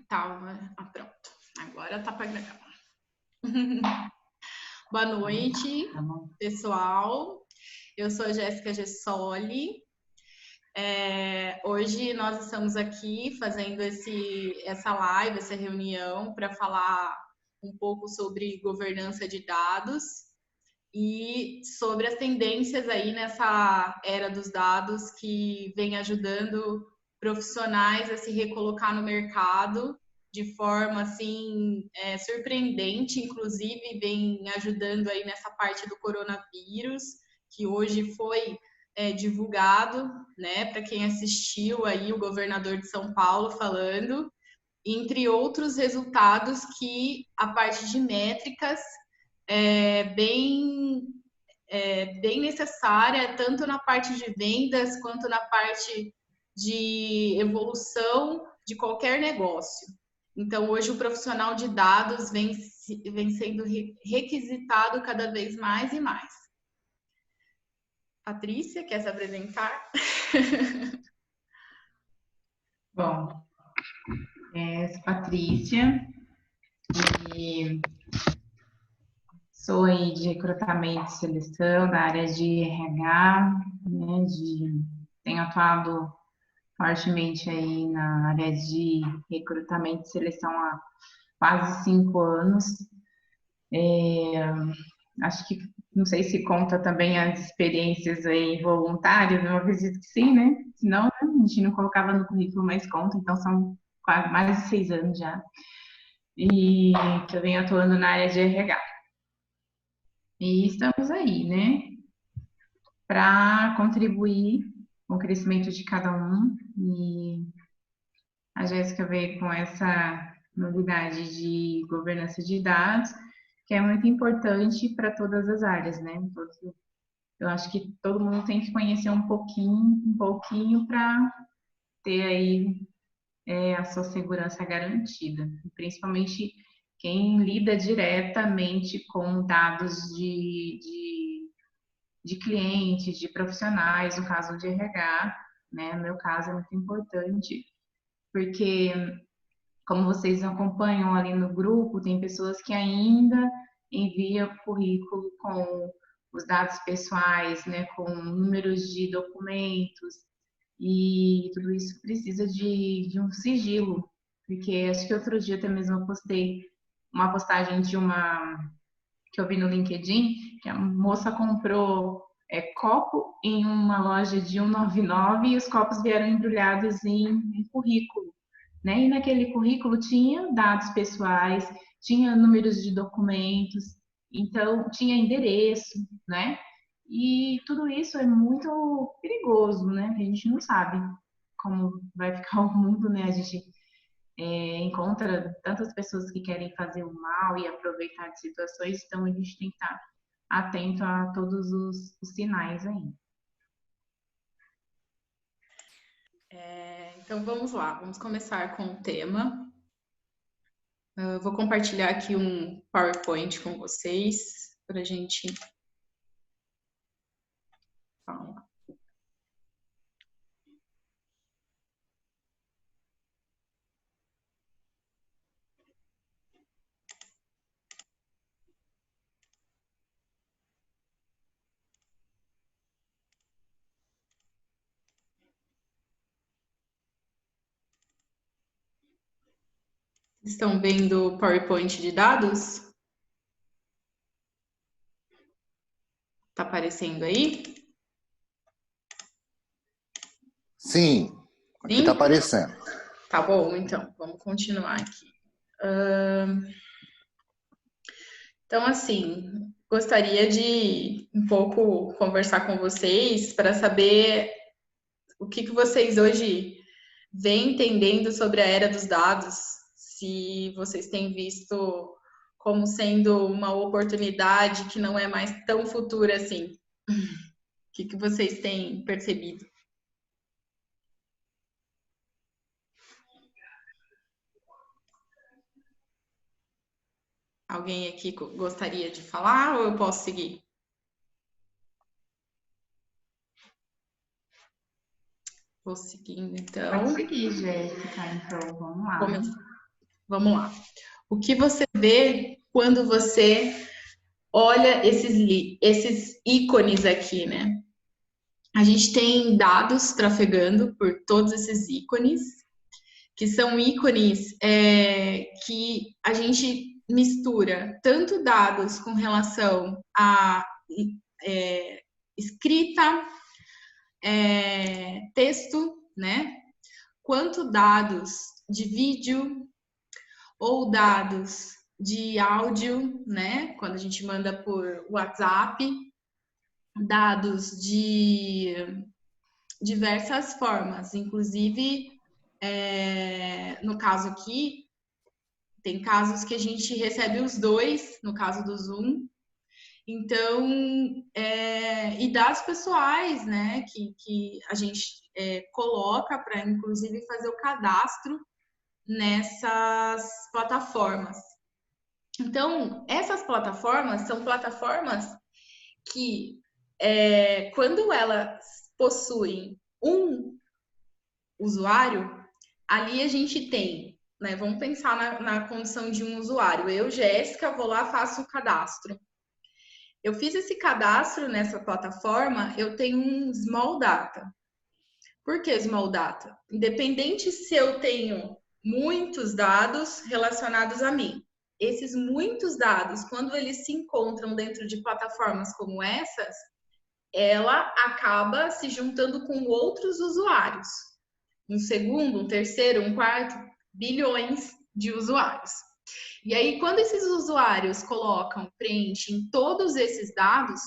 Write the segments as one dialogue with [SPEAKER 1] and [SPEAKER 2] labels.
[SPEAKER 1] Tá, pronto. Agora tá para gravar. Boa noite, pessoal. Eu sou a Jéssica Gessoli. Hoje nós estamos aqui fazendo essa live, essa reunião, para falar um pouco sobre governança de dados e sobre as tendências aí nessa era dos dados que vem ajudando profissionais a se recolocar no mercado de forma assim surpreendente, inclusive vem ajudando aí nessa parte do coronavírus, que hoje foi divulgado, né, para quem assistiu aí o governador de São Paulo falando, entre outros resultados que a parte de métricas bem necessária, tanto na parte de vendas quanto na parte de evolução de qualquer negócio. Então, hoje o profissional de dados vem sendo requisitado cada vez mais e mais. Patrícia, quer se apresentar?
[SPEAKER 2] Bom, sou Patrícia e sou aí de recrutamento e seleção da área de RH, né, tenho atuado fortemente aí na área de recrutamento e seleção há quase 5 anos. Acho que, não sei se conta também as experiências aí voluntárias, eu acredito que sim, né? Senão, né, a gente não colocava no currículo, mas conta, então são quase mais de 6 anos já. E que eu venho atuando na área de RH. E estamos aí, né, para contribuir com o crescimento de cada um. E a Jéssica veio com essa novidade de governança de dados, que é muito importante para todas as áreas, né? Eu acho que todo mundo tem que conhecer um pouquinho para ter aí a sua segurança garantida, principalmente quem lida diretamente com dados de clientes, de profissionais, no caso de RH, né? No meu caso é muito importante, porque como vocês acompanham ali no grupo, tem pessoas que ainda enviam currículo com os dados pessoais, né, com números de documentos, e tudo isso precisa de um sigilo, porque acho que outro dia até mesmo eu postei uma postagem de uma que eu vi no LinkedIn, que a moça comprou copo em uma loja de 199 e os copos vieram embrulhados em currículo, né? E naquele currículo tinha dados pessoais, tinha números de documentos, então tinha endereço, né? E tudo isso é muito perigoso, né? A gente não sabe como vai ficar o mundo, né? A gente encontra tantas pessoas que querem fazer o mal e aproveitar de situações, então a gente tem que estar atento a todos os sinais aí.
[SPEAKER 1] Então vamos lá, vamos começar com o tema. Eu vou compartilhar aqui um PowerPoint com vocês para a gente falar. Estão vendo o PowerPoint de dados? Tá aparecendo aí?
[SPEAKER 3] Sim, aqui está aparecendo.
[SPEAKER 1] Tá bom, então, vamos continuar aqui. Então, assim, gostaria de um pouco conversar com vocês para saber o que vocês hoje vêm entendendo sobre a era dos dados, se vocês têm visto como sendo uma oportunidade que não é mais tão futura assim. O que vocês têm percebido? Alguém aqui gostaria de falar ou eu posso seguir? Vou seguindo, então.
[SPEAKER 2] Pode seguir, Jéssica, então, vamos lá.
[SPEAKER 1] Vamos lá. O que você vê quando você olha esses ícones aqui, né? A gente tem dados trafegando por todos esses ícones, que são ícones que a gente mistura tanto dados com relação a escrita, texto, né? Quanto dados de vídeo ou dados de áudio, né? Quando a gente manda por WhatsApp, dados de diversas formas, inclusive no caso aqui, tem casos que a gente recebe os dois, no caso do Zoom. Então, e dados pessoais, né, que a gente coloca para, inclusive, fazer o cadastro nessas plataformas. Então, essas plataformas são plataformas que, quando elas possuem um usuário, ali a gente tem, né? Vamos pensar na condição de um usuário. Eu, Jéssica, vou lá, faço o cadastro. Eu fiz esse cadastro nessa plataforma, eu tenho um small data. Por que small data? Independente se eu tenho muitos dados relacionados a mim. Esses muitos dados, quando eles se encontram dentro de plataformas como essas, ela acaba se juntando com outros usuários. Um segundo, um terceiro, um quarto, bilhões de usuários. E aí, quando esses usuários colocam, preenchem todos esses dados,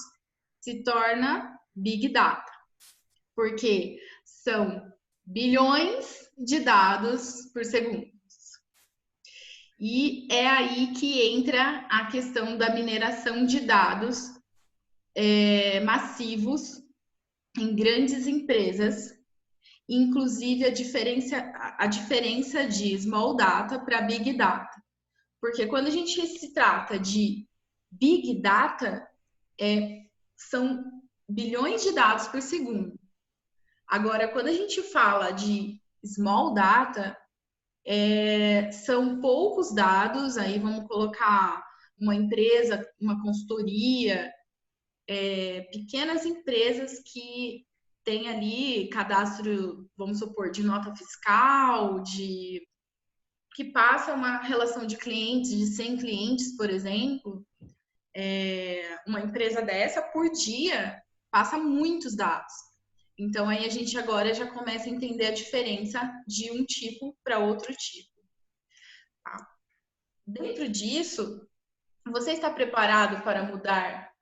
[SPEAKER 1] se torna Big Data. Porque são bilhões de dados por segundo. E é aí que entra a questão da mineração de dados massivos em grandes empresas, inclusive a diferença de small data para big data. Porque quando a gente se trata de big data, são bilhões de dados por segundo. Agora, quando a gente fala de small data, são poucos dados, aí vamos colocar uma empresa, uma consultoria, pequenas empresas que têm ali cadastro, vamos supor, de nota fiscal, que passa uma relação de clientes, de 100 clientes, por exemplo, uma empresa dessa, por dia, passa muitos dados. Então, aí a gente agora já começa a entender a diferença de um tipo para outro tipo. Tá? Dentro disso, você está preparado para mudar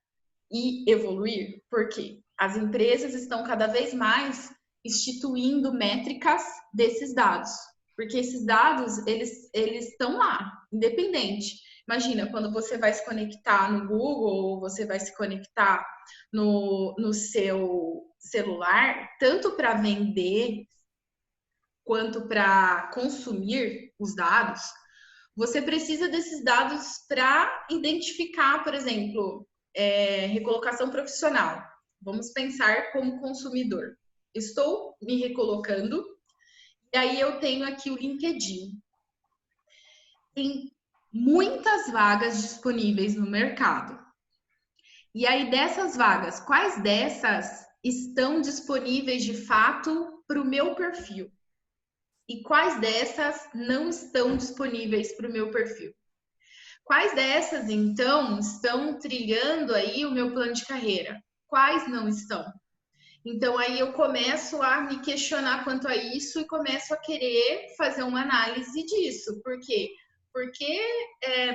[SPEAKER 1] e evoluir? Porque as empresas estão cada vez mais instituindo métricas desses dados. Porque esses dados, eles estão lá, independente. Imagina, quando você vai se conectar no Google, ou você vai se conectar no seu celular, tanto para vender quanto para consumir os dados, você precisa desses dados para identificar, por exemplo, recolocação profissional. Vamos pensar como consumidor. Estou me recolocando, e aí eu tenho aqui o LinkedIn. Tem muitas vagas disponíveis no mercado. E aí, dessas vagas, quais dessas estão disponíveis de fato para o meu perfil? E quais dessas não estão disponíveis para o meu perfil? Quais dessas, então, estão trilhando aí o meu plano de carreira? Quais não estão? Então, aí eu começo a me questionar quanto a isso e começo a querer fazer uma análise disso. Por quê? Porque,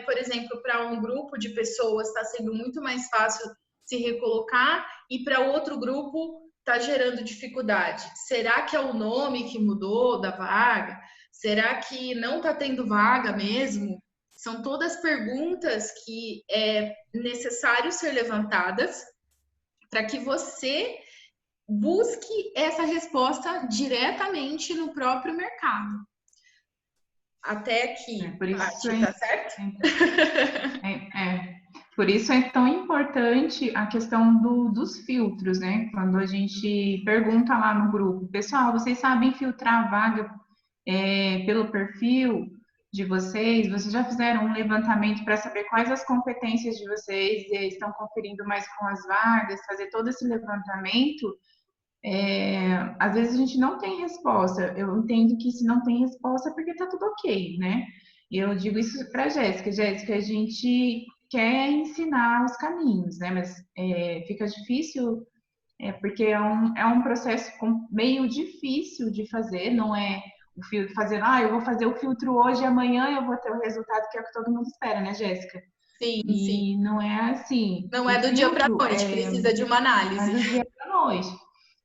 [SPEAKER 1] por exemplo, para um grupo de pessoas está sendo muito mais fácil se recolocar e para outro grupo está gerando dificuldade. Será que é o nome que mudou da vaga? Será que não está tendo vaga mesmo? São todas perguntas que é necessário ser levantadas para que você busque essa resposta diretamente no próprio mercado. Até aqui, tá certo?
[SPEAKER 2] Por isso é tão importante a questão dos filtros, né? Quando a gente pergunta lá no grupo, pessoal, vocês sabem filtrar a vaga pelo perfil? de vocês, vocês já fizeram um levantamento para saber quais as competências de vocês, e estão conferindo mais com as vagas, fazer todo esse levantamento. Às vezes a gente não tem resposta. Eu entendo que se não tem resposta é porque tá tudo ok, né? E eu digo isso para Jéssica. Jéssica, a gente quer ensinar os caminhos, né? Mas fica difícil, porque é um processo meio difícil de fazer, não é o filtro fazendo, eu vou fazer o filtro hoje e amanhã eu vou ter o resultado que é o que todo mundo espera, né, Jéssica?
[SPEAKER 1] Sim, sim.
[SPEAKER 2] E não é assim.
[SPEAKER 1] Não
[SPEAKER 2] O
[SPEAKER 1] é do dia para
[SPEAKER 2] filtro
[SPEAKER 1] noite, precisa de uma
[SPEAKER 2] é
[SPEAKER 1] análise.
[SPEAKER 2] do dia para noite.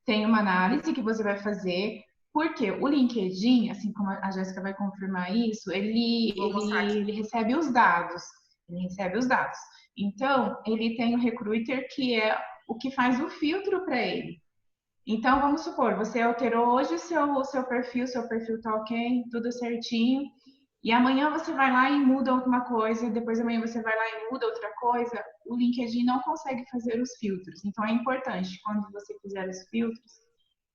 [SPEAKER 2] Tem uma análise que você vai fazer, porque o LinkedIn, assim como a Jéssica vai confirmar isso,
[SPEAKER 1] Vou mostrar aqui.
[SPEAKER 2] ele recebe os dados. Ele recebe os dados. Então, ele tem o recruiter que é o que faz o filtro para ele. Então, vamos supor, você alterou hoje o seu perfil tá ok, tudo certinho, e amanhã você vai lá e muda alguma coisa, depois amanhã você vai lá e muda outra coisa, o LinkedIn não consegue fazer os filtros. Então, é importante, quando você fizer os filtros,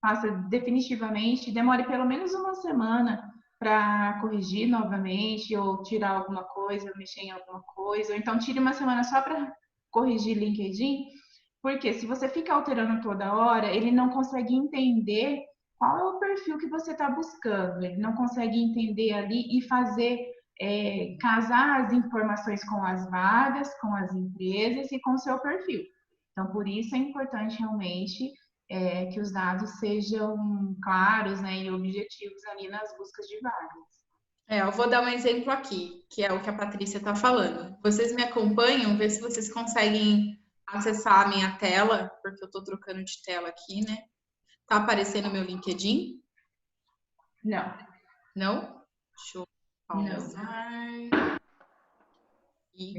[SPEAKER 2] faça definitivamente, demore pelo menos uma semana para corrigir novamente, ou tirar alguma coisa, mexer em alguma coisa, ou então tire uma semana só para corrigir LinkedIn, porque se você fica alterando toda hora, ele não consegue entender qual é o perfil que você está buscando. Ele não consegue entender ali e fazer, casar as informações com as vagas, com as empresas e com o seu perfil. Então, por isso é importante realmente que os dados sejam claros, né, e objetivos ali nas buscas de vagas.
[SPEAKER 1] Eu vou dar um exemplo aqui, que é o que a Patrícia está falando. Vocês me acompanham, ver se vocês conseguem acessar a minha tela, porque eu estou trocando de tela aqui, né? Tá aparecendo meu LinkedIn?
[SPEAKER 2] Não.
[SPEAKER 1] Não? Deixa eu pausar e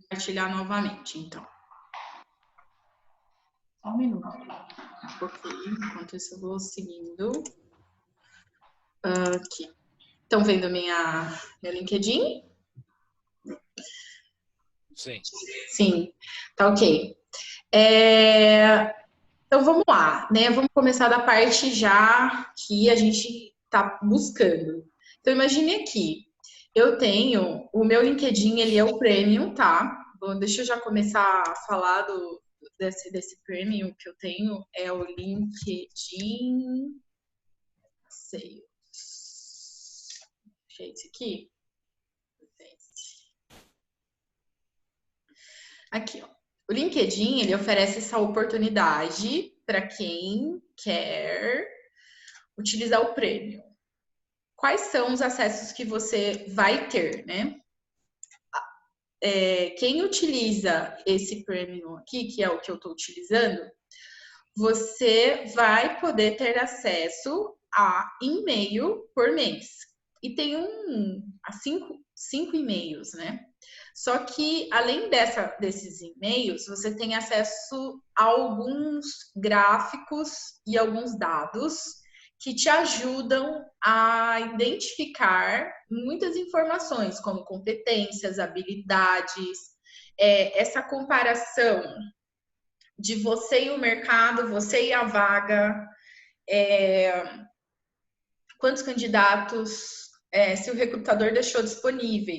[SPEAKER 1] compartilhar novamente, então.
[SPEAKER 2] Só um minuto.
[SPEAKER 1] Ok, enquanto isso eu vou seguindo. Aqui. Estão vendo meu LinkedIn?
[SPEAKER 4] Sim.
[SPEAKER 1] Sim, tá ok. Então vamos lá, né? Vamos começar da parte já que a gente está buscando. Então imagine aqui, eu tenho o meu LinkedIn, ele é o Premium, tá? Bom, deixa eu já começar a falar desse Premium que eu tenho, é o LinkedIn Sales. Deixa esse aqui. Aqui, ó. O LinkedIn, ele oferece essa oportunidade para quem quer utilizar o Premium. Quais são os acessos que você vai ter, né? Quem utiliza esse Premium aqui, que é o que eu estou utilizando, você vai poder ter acesso a e-mail por mês. E tem cinco e-mails, né? Só que, além desses e-mails, você tem acesso a alguns gráficos e alguns dados que te ajudam a identificar muitas informações, como competências, habilidades, essa comparação de você e o mercado, você e a vaga, quantos candidatos, se o recrutador deixou disponível,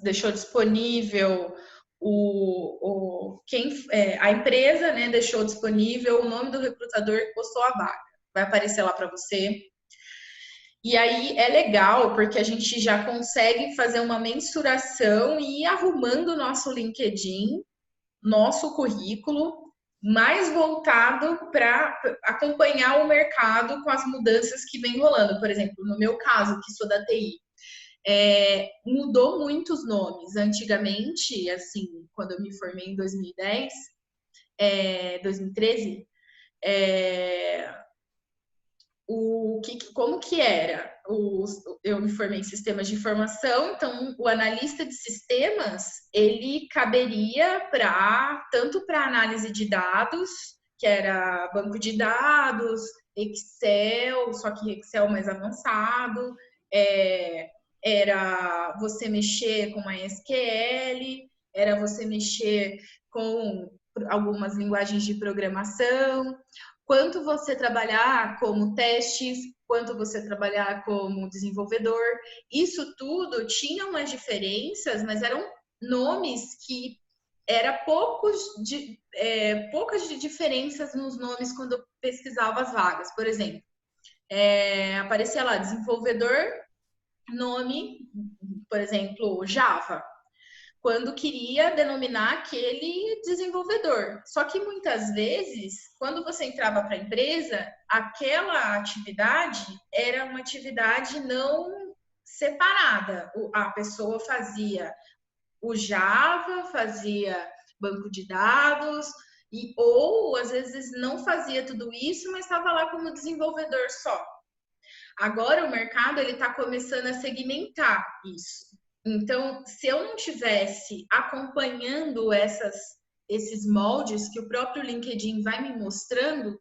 [SPEAKER 1] deixou disponível a empresa, né, deixou disponível o nome do recrutador que postou a vaga. Vai aparecer lá para você. E aí é legal porque a gente já consegue fazer uma mensuração e ir arrumando o nosso LinkedIn, nosso currículo, mais voltado para acompanhar o mercado com as mudanças que vem rolando. Por exemplo, no meu caso, que sou da TI, mudou muitos nomes. Antigamente, assim, quando eu me formei em 2010, 2013, como que era? Eu me formei em sistemas de informação, então o analista de sistemas, ele caberia tanto para análise de dados, que era banco de dados, Excel, só que Excel mais avançado, era você mexer com MySQL, era você mexer com algumas linguagens de programação, quanto você trabalhar como testes quanto você trabalhar como desenvolvedor. Isso tudo tinha umas diferenças, mas eram nomes que era poucas diferenças nos nomes quando eu pesquisava as vagas. Por exemplo, aparecia lá, desenvolvedor, nome, por exemplo, Java, quando queria denominar aquele desenvolvedor. Só que muitas vezes, quando você entrava para a empresa, aquela atividade era uma atividade não separada. A pessoa fazia o Java, fazia banco de dados, ou às vezes não fazia tudo isso, mas estava lá como desenvolvedor só. Agora o mercado ele está começando a segmentar isso. Então, se eu não tivesse acompanhando esses moldes que o próprio LinkedIn vai me mostrando,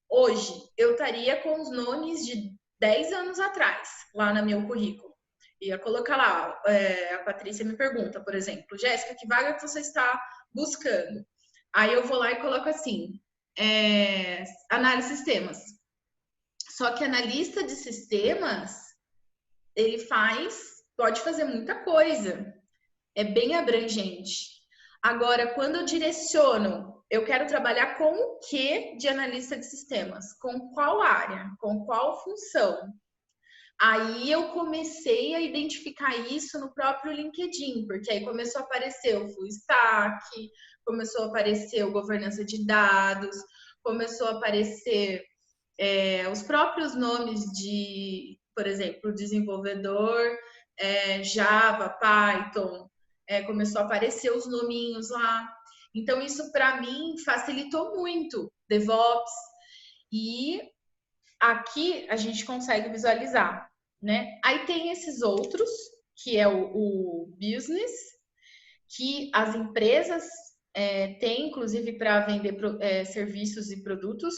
[SPEAKER 1] hoje eu estaria com os nomes de 10 anos atrás, lá no meu currículo. Ia colocar lá, a Patrícia me pergunta, por exemplo, Jéssica, que vaga que você está buscando? Aí eu vou lá e coloco assim, análise de sistemas. Só que analista de sistemas, ele pode fazer muita coisa. É bem abrangente. Agora, quando eu direciono, eu quero trabalhar com o que de analista de sistemas? Com qual área? Com qual função? Aí eu comecei a identificar isso no próprio LinkedIn, porque aí começou a aparecer o Full Stack, começou a aparecer o governança de dados, começou a aparecer os próprios nomes de, por exemplo, desenvolvedor, Java, Python, começou a aparecer os nominhos lá. Então, isso para mim facilitou muito, DevOps. E aqui a gente consegue visualizar, né? Aí tem esses outros, que é o business, que as empresas têm, inclusive, para vender serviços e produtos,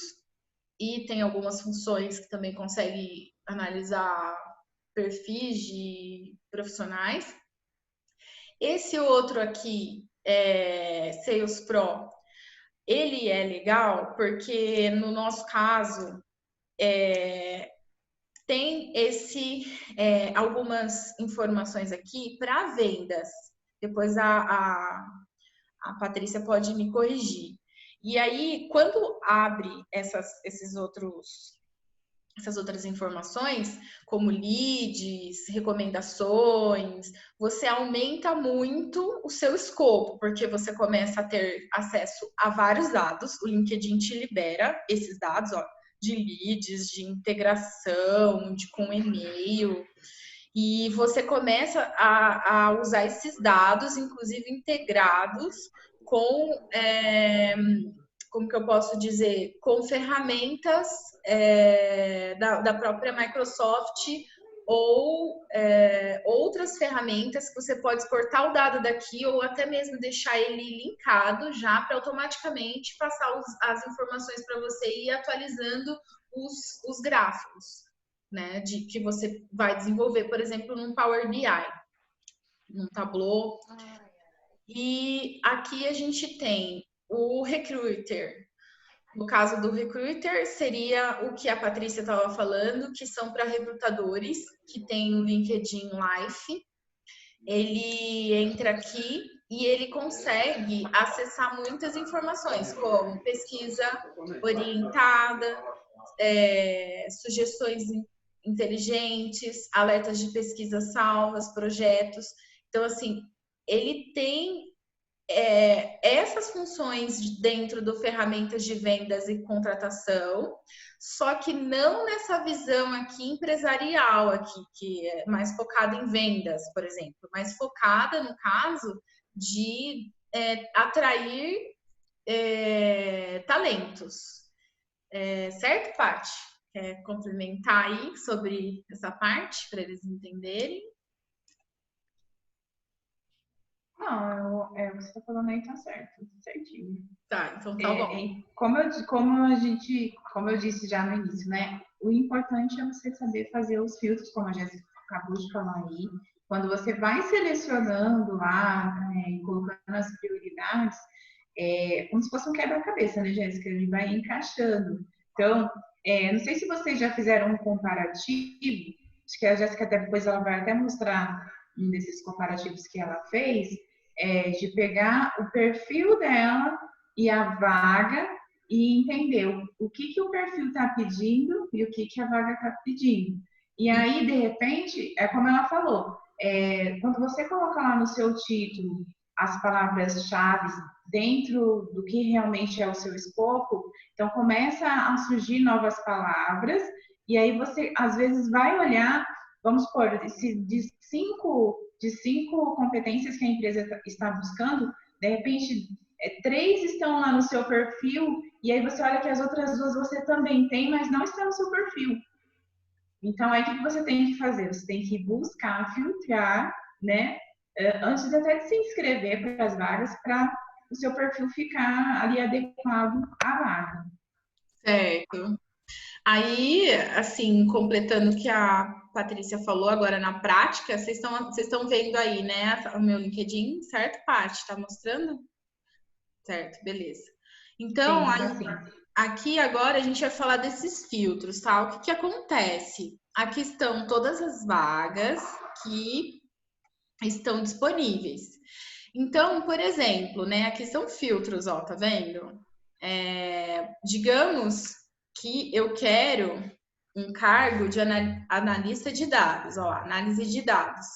[SPEAKER 1] e tem algumas funções que também consegue analisar perfis de profissionais. Esse outro aqui, Sales Pro, ele é legal porque, no nosso caso, tem algumas informações aqui para vendas. Depois a Patrícia pode me corrigir. E aí, quando abre essas outras informações, como leads, recomendações, você aumenta muito o seu escopo, porque você começa a ter acesso a vários dados. O LinkedIn te libera esses dados, ó, de leads, de integração, com e-mail. E você começa a usar esses dados, inclusive integrados com, como que eu posso dizer, com ferramentas da própria Microsoft ou outras ferramentas que você pode exportar o dado daqui ou até mesmo deixar ele linkado já para automaticamente passar as informações para você e ir atualizando os gráficos, né, que você vai desenvolver, por exemplo, num Power BI, num Tableau. E aqui a gente tem o Recruiter. No caso do Recruiter, seria o que a Patrícia estava falando, que são para recrutadores, que tem o LinkedIn Life. Ele entra aqui e ele consegue acessar muitas informações, como pesquisa orientada, sugestões inteligentes, alertas de pesquisa salvas, projetos. Então, assim, ele tem essas funções dentro do ferramentas de vendas e contratação, só que não nessa visão aqui empresarial, aqui, que é mais focada em vendas, por exemplo, mas focada, no caso, de atrair talentos. Certo, Paty? Quer complementar aí sobre essa parte, para eles entenderem?
[SPEAKER 2] Não, você está falando aí, tá certo, certinho.
[SPEAKER 1] Tá, então tá bom.
[SPEAKER 2] Como eu disse já no início, né? O importante é você saber fazer os filtros, como a Jéssica acabou de falar aí. Quando você vai selecionando lá, colocando as prioridades, como se fosse um quebra-cabeça, né, Jéssica? Ele vai encaixando. Então, Não sei se vocês já fizeram um comparativo, acho que a Jéssica até depois ela vai até mostrar um desses comparativos que ela fez, de pegar o perfil dela e a vaga e entender o que o perfil está pedindo e o que a vaga está pedindo. E aí, de repente, é como ela falou, quando você coloca lá no seu título as palavras-chave dentro do que realmente é o seu escopo, então começa a surgir novas palavras, e aí você às vezes vai olhar, vamos supor, de cinco competências que a empresa está buscando, de repente 3 estão lá no seu perfil, e aí você olha que as outras 2 você também tem, mas não está no seu perfil. Então, aí o que você tem que fazer? Você tem que buscar, filtrar, né? Antes até de se inscrever para as vagas, para o seu perfil ficar ali adequado à vaga.
[SPEAKER 1] Certo. Aí, assim, completando o que a Patrícia falou agora na prática, vocês estão vendo aí, né, o meu LinkedIn, certo, Paty? Tá mostrando? Certo, beleza. Então,
[SPEAKER 2] Sim,
[SPEAKER 1] aqui agora a gente vai falar desses filtros, tá? O que acontece? Aqui estão todas as vagas que estão disponíveis. Então, por exemplo, né, aqui são filtros, ó, tá vendo? Digamos que eu quero um cargo de analista de dados, ó, análise de dados.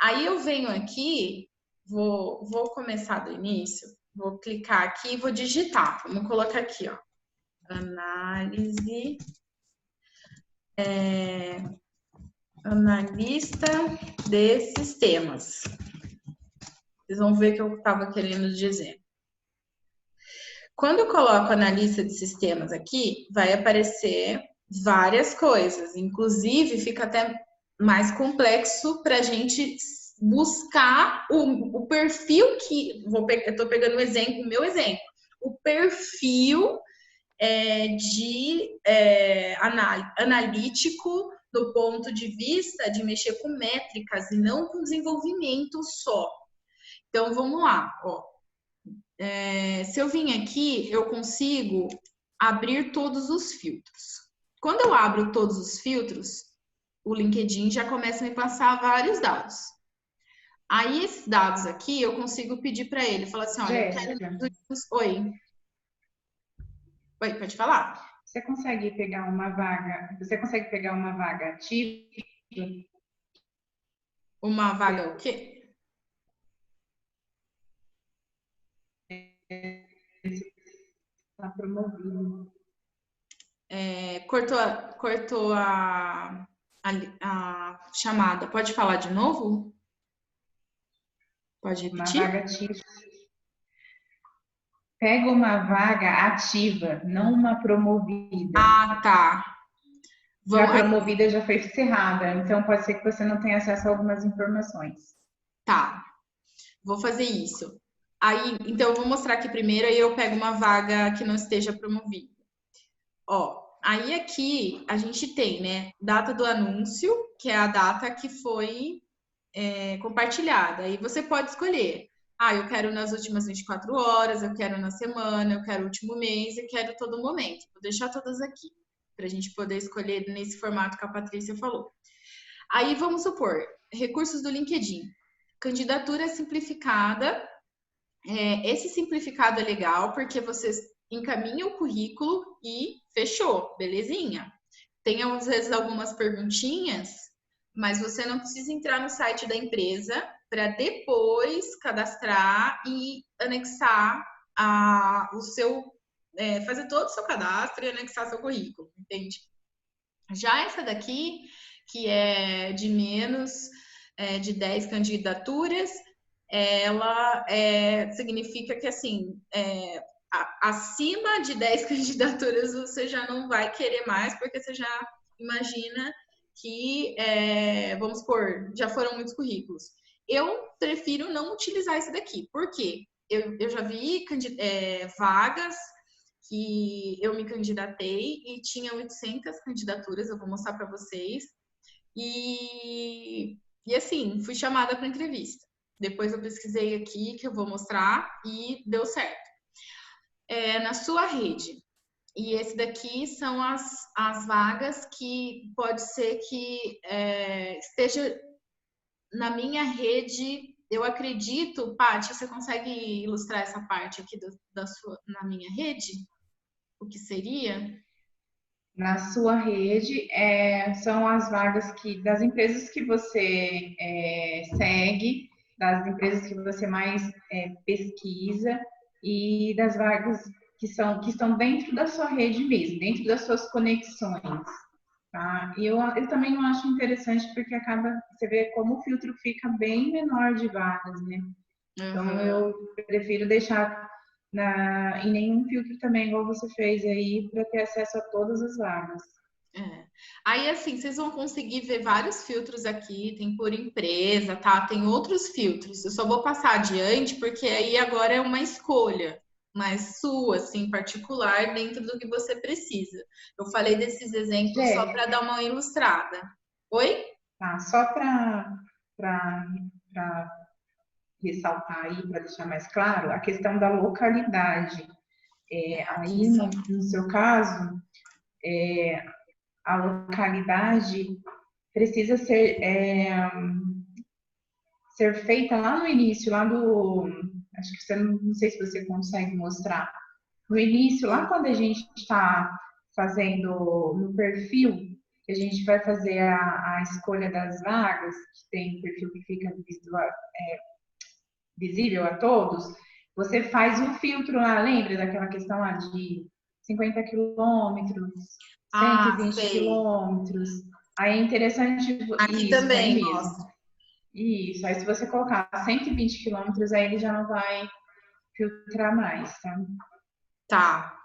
[SPEAKER 1] Aí eu venho aqui, vou começar do início, vou clicar aqui e vou digitar. Vamos colocar aqui, ó, análise, analista de sistemas. Vocês vão ver o que eu estava querendo dizer. Quando eu coloco analista de sistemas aqui, vai aparecer várias coisas. Inclusive, fica até mais complexo para a gente buscar o perfil que... eu estou pegando o meu exemplo. O perfil analítico do ponto de vista de mexer com métricas e não com desenvolvimento só. Então, vamos lá. Ó. Se eu vim aqui, eu consigo abrir todos os filtros. Quando eu abro todos os filtros, o LinkedIn já começa a me passar vários dados. Aí, esses dados aqui, eu consigo pedir para ele, falar assim, olha, eu quero... Oi. Oi, pode falar.
[SPEAKER 2] Você consegue pegar uma vaga ativa?
[SPEAKER 1] Uma vaga o quê?
[SPEAKER 2] Está promovido.
[SPEAKER 1] Cortou a chamada. Pode falar de novo? Pode repetir?
[SPEAKER 2] Uma vaga ativa. Pega uma vaga ativa, não uma promovida.
[SPEAKER 1] Ah, tá.
[SPEAKER 2] Já promovida já foi encerrada, então pode ser que você não tenha acesso a algumas informações.
[SPEAKER 1] Tá, vou fazer isso. Aí, então eu vou mostrar aqui primeiro, aí eu pego uma vaga que não esteja promovida. Ó, aí aqui a gente tem, né, data do anúncio, que é a data que foi compartilhada. Aí você pode escolher. Ah, eu quero nas últimas 24 horas, eu quero na semana, eu quero o último mês, eu quero todo momento. Vou deixar todas aqui, para a gente poder escolher nesse formato que a Patrícia falou. Aí vamos supor, recursos do LinkedIn. Candidatura simplificada. Esse simplificado é legal porque vocês encaminham o currículo e fechou, belezinha. Tem às vezes algumas perguntinhas, mas você não precisa entrar no site da empresa para depois cadastrar e anexar o seu, fazer todo o seu cadastro e anexar seu currículo, entende? Já essa daqui, que é de menos de 10 candidaturas, ela significa que, assim, acima de 10 candidaturas você já não vai querer mais, porque você já imagina que, vamos supor, já foram muitos currículos. Eu prefiro não utilizar esse daqui. Por quê? Eu já vi vagas que eu me candidatei e tinha 800 candidaturas, eu vou mostrar para vocês. E assim, fui chamada para entrevista. Depois eu pesquisei aqui, que eu vou mostrar, e deu certo. Na sua rede, E esse daqui são as vagas que pode ser que esteja na minha rede. Eu acredito, Paty, você consegue ilustrar essa parte aqui na minha rede? O que seria?
[SPEAKER 2] Na sua rede, são as vagas das empresas que você segue, das empresas que você mais pesquisa e das vagas que estão dentro da sua rede mesmo, dentro das suas conexões. Tá? E eu também não acho interessante porque você vê como o filtro fica bem menor de vagas, né? Então, eu prefiro deixar em nenhum filtro também, igual você fez aí, para ter acesso a todas as vagas.
[SPEAKER 1] Aí, assim, vocês vão conseguir ver vários filtros aqui, tem por empresa, tá? Tem outros filtros. Eu só vou passar adiante, porque aí agora é uma escolha mais sua, assim, particular, dentro do que você precisa. Eu falei desses exemplos só para dar uma ilustrada. Oi?
[SPEAKER 2] Tá, só para ressaltar aí, para deixar mais claro, a questão da localidade. Aí, no seu caso, a localidade precisa ser feita lá no início, acho que não sei se você consegue mostrar, no início, lá quando a gente está fazendo no perfil, que a gente vai fazer a escolha das vagas, que tem um perfil que fica visível a todos, você faz um filtro lá, lembra daquela questão lá de 50 quilômetros, 120 quilômetros. Aí é interessante
[SPEAKER 1] aqui
[SPEAKER 2] isso,
[SPEAKER 1] também,
[SPEAKER 2] aí mesmo. Isso, aí se você colocar 120 quilômetros, aí ele já não vai filtrar mais, tá?
[SPEAKER 1] Tá.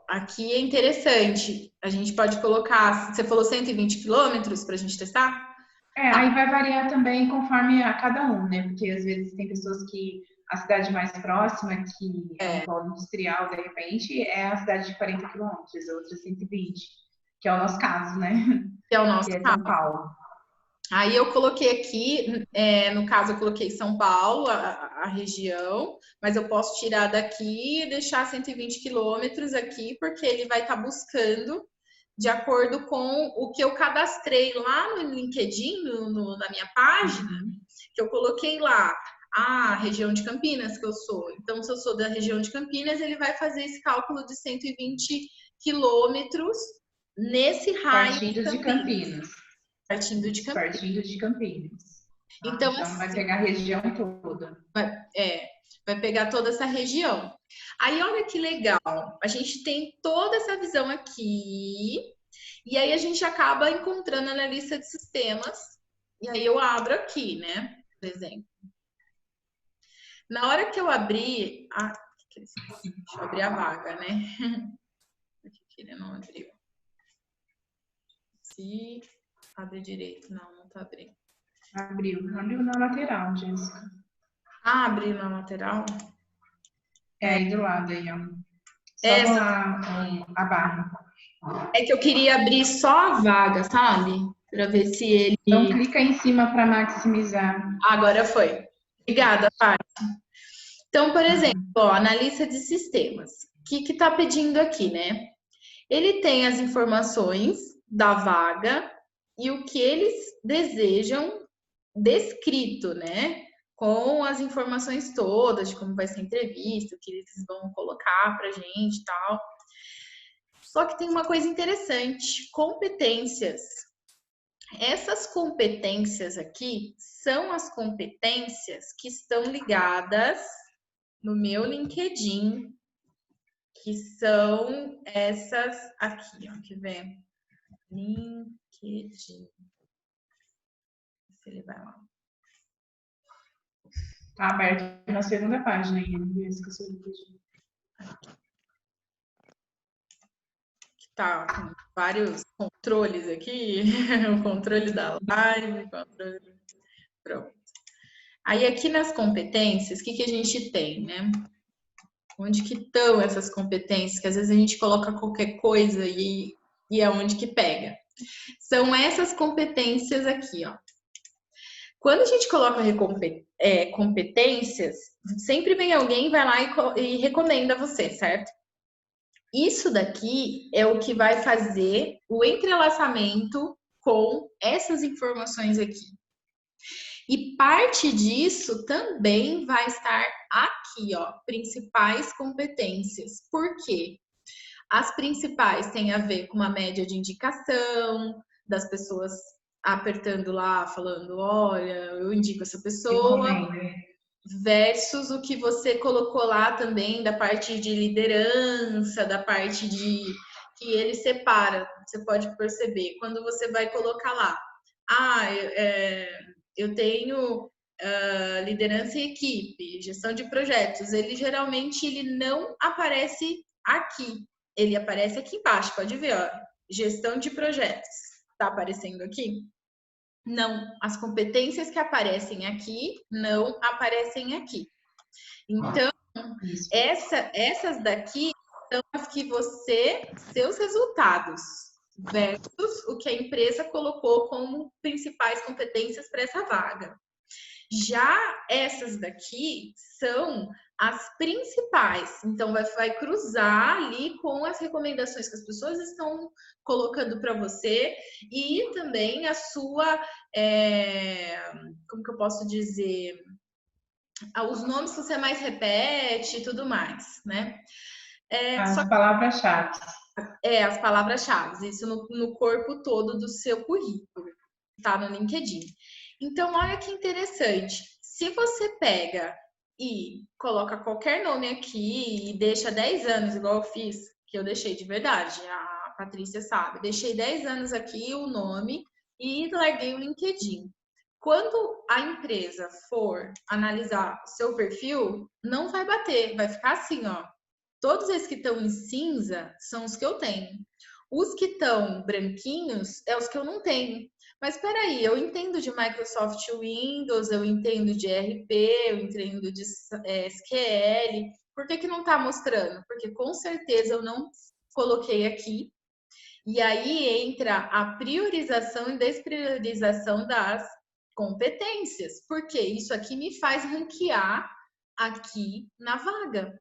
[SPEAKER 1] Aqui é interessante. A gente pode colocar, você falou 120 quilômetros para a gente testar?
[SPEAKER 2] Aí vai variar também conforme a cada um, né? Porque às vezes tem pessoas que a cidade mais próxima, que é um polo industrial, de repente, é a cidade de 40 quilômetros, outra 120, que é o nosso caso, né?
[SPEAKER 1] Que é o nosso
[SPEAKER 2] caso.
[SPEAKER 1] São Paulo. Aí eu coloquei aqui, no caso eu coloquei São Paulo, a região, mas eu posso tirar daqui e deixar 120 quilômetros aqui, porque ele vai estar buscando de acordo com o que eu cadastrei lá no LinkedIn, na minha página, que eu coloquei lá a região de Campinas que eu sou. Então, se eu sou da região de Campinas, ele vai fazer esse cálculo de 120 quilômetros nesse raio
[SPEAKER 2] de Campinas.
[SPEAKER 1] Partindo de Campinas.
[SPEAKER 2] Partindo de Campinas.
[SPEAKER 1] Então,
[SPEAKER 2] assim, vai pegar a região toda.
[SPEAKER 1] Vai pegar toda essa região. Aí, olha que legal. A gente tem toda essa visão aqui. E aí, a gente acaba encontrando na lista de sistemas. E aí, eu abro aqui, né? Por exemplo. Na hora que eu abri... deixa eu abrir a vaga, né? Por que ele não abriu? Se abre direito. Não tá abrindo.
[SPEAKER 2] Abriu na lateral, Jéssica.
[SPEAKER 1] Abre na lateral?
[SPEAKER 2] Aí do lado aí, ó. Só a barra.
[SPEAKER 1] É que eu queria abrir só a vaga, sabe? Para ver se ele...
[SPEAKER 2] Então, clica em cima para maximizar.
[SPEAKER 1] Agora foi. Obrigada, Paty. Então, por exemplo, na lista de sistemas, o que está pedindo aqui, né? Ele tem as informações da vaga e o que eles desejam descrito, né? Com as informações todas de como vai ser a entrevista, o que eles vão colocar pra gente e tal. Só que tem uma coisa interessante, competências. Essas competências aqui são as competências que estão ligadas no meu LinkedIn, que são essas aqui, ó, que vem LinkedIn. Se ele vai lá.
[SPEAKER 2] Tá aberto na segunda página aí, esqueci de pedir.
[SPEAKER 1] Tá com vários controles aqui, o controle da live, controle... Pronto. Aí aqui nas competências, o que a gente tem, né? Onde que estão essas competências? Que às vezes a gente coloca qualquer coisa e é onde que pega. São essas competências aqui, ó. Quando a gente coloca competências, sempre vem alguém, vai lá e recomenda você, certo? Isso daqui é o que vai fazer o entrelaçamento com essas informações aqui. E parte disso também vai estar aqui, ó, principais competências. Por quê? As principais têm a ver com uma média de indicação, das pessoas apertando lá, falando, olha, eu indico essa pessoa, versus o que você colocou lá também da parte de liderança, da parte de que ele separa. Você pode perceber quando você vai colocar lá, eu tenho liderança e equipe, gestão de projetos. Ele geralmente ele não aparece aqui, ele aparece aqui embaixo. Pode ver, ó, gestão de projetos. Tá aparecendo aqui? Não, as competências que aparecem aqui não aparecem aqui. Então, essas daqui são as que seus resultados, versus o que a empresa colocou como principais competências para essa vaga. Já essas daqui são as principais, então vai cruzar ali com as recomendações que as pessoas estão colocando para você e também a sua, como que eu posso dizer, os nomes que você mais repete e tudo mais, né?
[SPEAKER 2] As palavras-chave.
[SPEAKER 1] As palavras-chave, isso no corpo todo do seu currículo, tá no LinkedIn. Então, olha que interessante. Se você pega e coloca qualquer nome aqui e deixa 10 anos, igual eu fiz, que eu deixei de verdade, a Patrícia sabe, deixei 10 anos aqui o nome e larguei o LinkedIn. Quando a empresa for analisar o seu perfil, não vai bater, vai ficar assim, ó. Todos esses que estão em cinza são os que eu tenho. Os que estão branquinhos é os que eu não tenho. Mas espera aí, eu entendo de Microsoft Windows, eu entendo de RP, eu entendo de SQL. Por que não está mostrando? Porque com certeza eu não coloquei aqui. E aí entra a priorização e despriorização das competências. Porque isso aqui me faz ranquear aqui na vaga.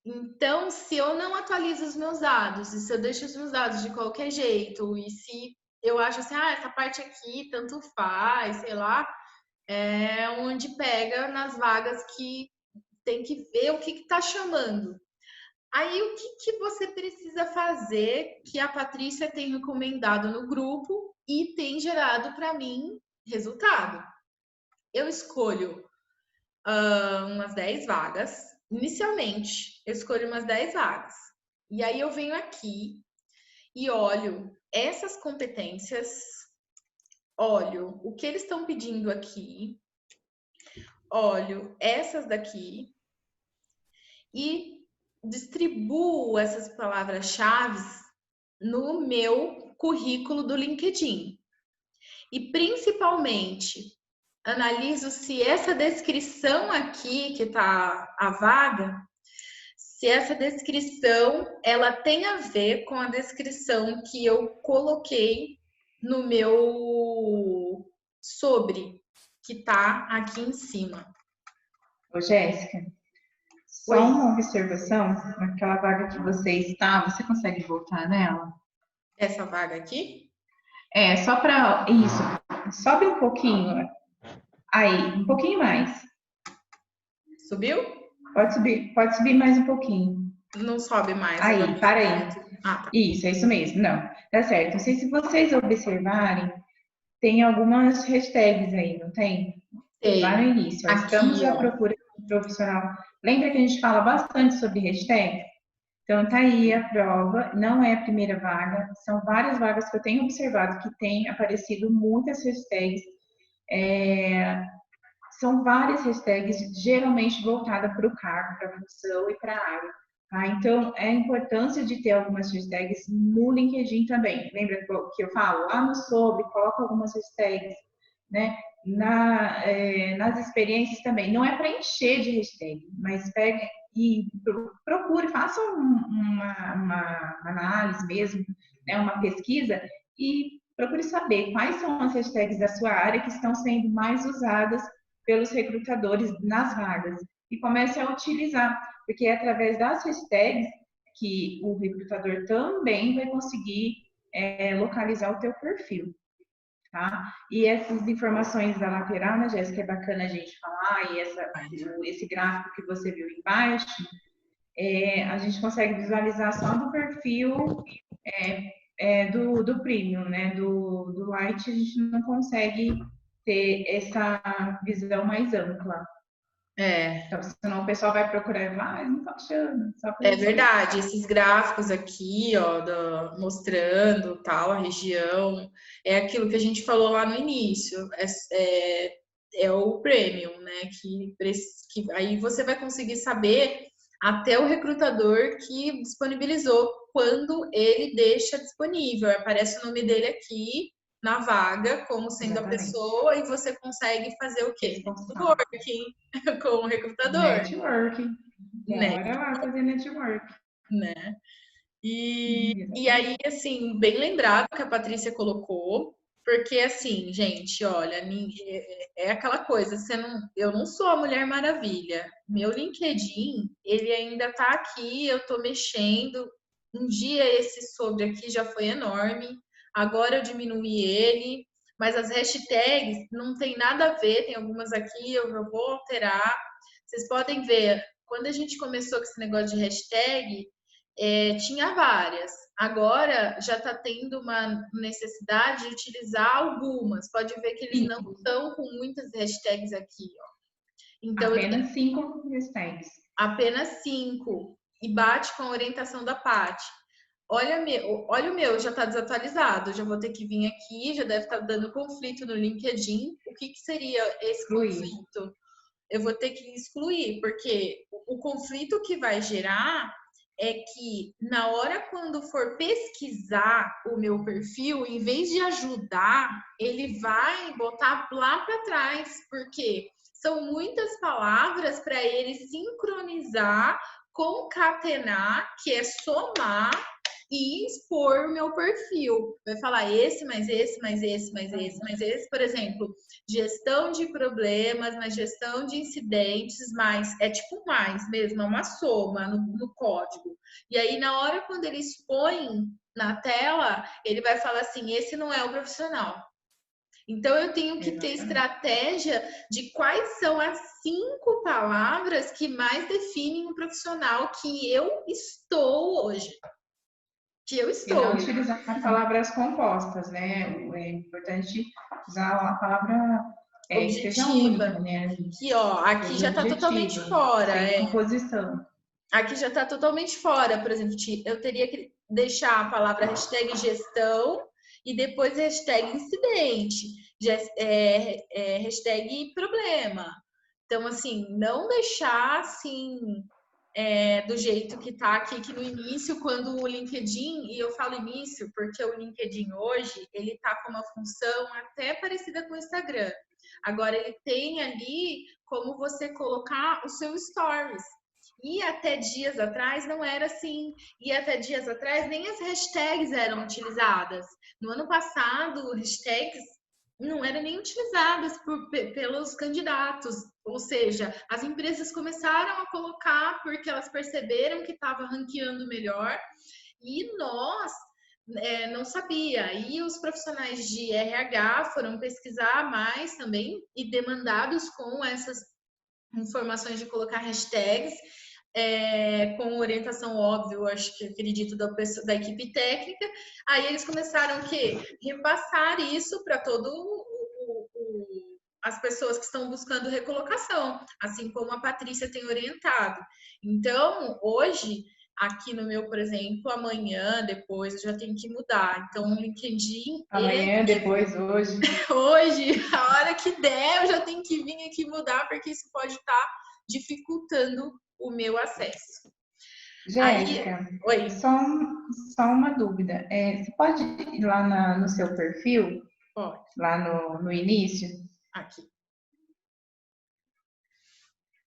[SPEAKER 1] Então, se eu não atualizo os meus dados, e se eu deixo os meus dados de qualquer jeito, e se eu acho assim, essa parte aqui tanto faz, sei lá, é onde pega nas vagas que tem que ver o que está chamando. Aí, o que você precisa fazer que a Patrícia tem recomendado no grupo e tem gerado para mim resultado? Eu escolho umas 10 vagas. Inicialmente, eu escolho umas 10 vagas. E aí eu venho aqui e olho essas competências, olho o que eles estão pedindo aqui, olho essas daqui e distribuo essas palavras-chave no meu currículo do LinkedIn. E principalmente analiso se essa descrição aqui que tá a vaga, se essa descrição ela tem a ver com a descrição que eu coloquei no meu sobre, que tá aqui em cima.
[SPEAKER 2] Ô, Jéssica, só uma observação, naquela vaga que você está, você consegue voltar nela?
[SPEAKER 1] Essa vaga aqui?
[SPEAKER 2] Só para isso. Sobe um pouquinho. Aí, um pouquinho mais.
[SPEAKER 1] Subiu?
[SPEAKER 2] Pode subir mais um pouquinho.
[SPEAKER 1] Não sobe mais.
[SPEAKER 2] Aí, para aí. Tá. Isso, é isso mesmo. Não, tá certo. Não sei se vocês observarem, tem algumas hashtags aí, não tem?
[SPEAKER 1] Tem.
[SPEAKER 2] Lá no início. Aqui, estamos à procura de um profissional. Lembra que a gente fala bastante sobre hashtag? Então, tá aí a prova. Não é a primeira vaga. São várias vagas que eu tenho observado que tem aparecido muitas hashtags. São várias hashtags geralmente voltadas para o cargo, para a função e para a área. Tá? Então, é a importância de ter algumas hashtags no LinkedIn também. Lembra que eu falo? Lá no sobre, coloca algumas hashtags, né? Nas experiências também. Não é para encher de hashtag, mas pegue e procure, faça uma análise mesmo, né? Uma pesquisa e procure saber quais são as hashtags da sua área que estão sendo mais usadas pelos recrutadores nas vagas e comece a utilizar, porque é através das hashtags que o recrutador também vai conseguir localizar o teu perfil, tá? E essas informações da lateral, né, Jéssica, é bacana a gente falar, e esse gráfico que você viu embaixo, a gente consegue visualizar só do perfil do premium, né? Do light, a gente não consegue ter essa visão mais ampla. Então, senão o pessoal vai procurar e vai, não tô achando.
[SPEAKER 1] É verdade, esses gráficos aqui, ó, mostrando tal, a região, é aquilo que a gente falou lá no início, é o premium, né? Que aí você vai conseguir saber até o recrutador que disponibilizou quando ele deixa disponível. Aparece o nome dele aqui na vaga, como sendo a pessoa, e você consegue fazer o quê? Networking com o recrutador.
[SPEAKER 2] Networking. Bora lá fazer network.
[SPEAKER 1] Né? E aí, assim, bem lembrado que a Patrícia colocou, porque assim, gente, olha, é aquela coisa, eu não sou a Mulher Maravilha. Meu LinkedIn, ele ainda tá aqui, eu tô mexendo. Um dia esse sobre aqui já foi enorme, agora eu diminuí ele, mas as hashtags não tem nada a ver, tem algumas aqui, eu vou alterar. Vocês podem ver, quando a gente começou com esse negócio de hashtag, tinha várias. Agora já está tendo uma necessidade de utilizar algumas. Pode ver que eles não estão com muitas hashtags aqui, ó. Então,
[SPEAKER 2] apenas 5 hashtags.
[SPEAKER 1] Apenas 5. E bate com a orientação da Paty. Olha o meu, já está desatualizado. Já vou ter que vir aqui, já deve estar dando conflito no LinkedIn. O que seria esse conflito? Eu vou ter que excluir, porque o conflito que vai gerar é que na hora quando for pesquisar o meu perfil, em vez de ajudar, ele vai botar lá para trás, porque são muitas palavras para ele sincronizar, concatenar, que é somar e expor o meu perfil. Vai falar esse, mais esse, mais esse, mais esse, mais esse. Por exemplo, gestão de problemas, mais gestão de incidentes, mais é tipo mais mesmo, é uma soma no código. E aí, na hora quando ele expõe na tela, ele vai falar assim: esse não é o profissional. Então, eu tenho que ter estratégia de quais são as 5 palavras que mais definem o profissional que eu estou hoje. Que eu estou.
[SPEAKER 2] E não utilizar palavras compostas, né? É importante usar a palavra que seja única, né?
[SPEAKER 1] Aqui, ó, aqui já está totalmente fora.
[SPEAKER 2] Sem composição.
[SPEAKER 1] Aqui já está totalmente fora, por exemplo, eu teria que deixar a palavra hashtag gestão e depois hashtag incidente, hashtag problema. Então, assim, não deixar assim do jeito que está aqui, que no início, quando o LinkedIn, e eu falo início porque o LinkedIn hoje, ele está com uma função até parecida com o Instagram. Agora, ele tem ali como você colocar o seu stories. E até dias atrás não era assim. E até dias atrás nem as hashtags eram utilizadas. No ano passado, hashtags não eram nem utilizadas pelos candidatos. Ou seja, as empresas começaram a colocar porque elas perceberam que estava ranqueando melhor e nós não sabia. E os profissionais de RH foram pesquisar mais também e demandados com essas informações de colocar hashtags com orientação óbvia, acho que acredito da equipe técnica. Aí eles começaram o quê? Repassar isso para todo as pessoas que estão buscando recolocação, assim como a Patrícia tem orientado. Então, hoje, aqui no meu, por exemplo, amanhã, depois, eu já tenho que mudar. Então, o LinkedIn...
[SPEAKER 2] Amanhã, depois, hoje.
[SPEAKER 1] Hoje, a hora que der, eu já tenho que vir aqui mudar, porque isso pode estar dificultando o meu acesso.
[SPEAKER 2] Jéssica,
[SPEAKER 1] oi.
[SPEAKER 2] Só uma dúvida. Você pode ir lá no seu perfil?
[SPEAKER 1] Pode.
[SPEAKER 2] Lá no início?
[SPEAKER 1] Aqui.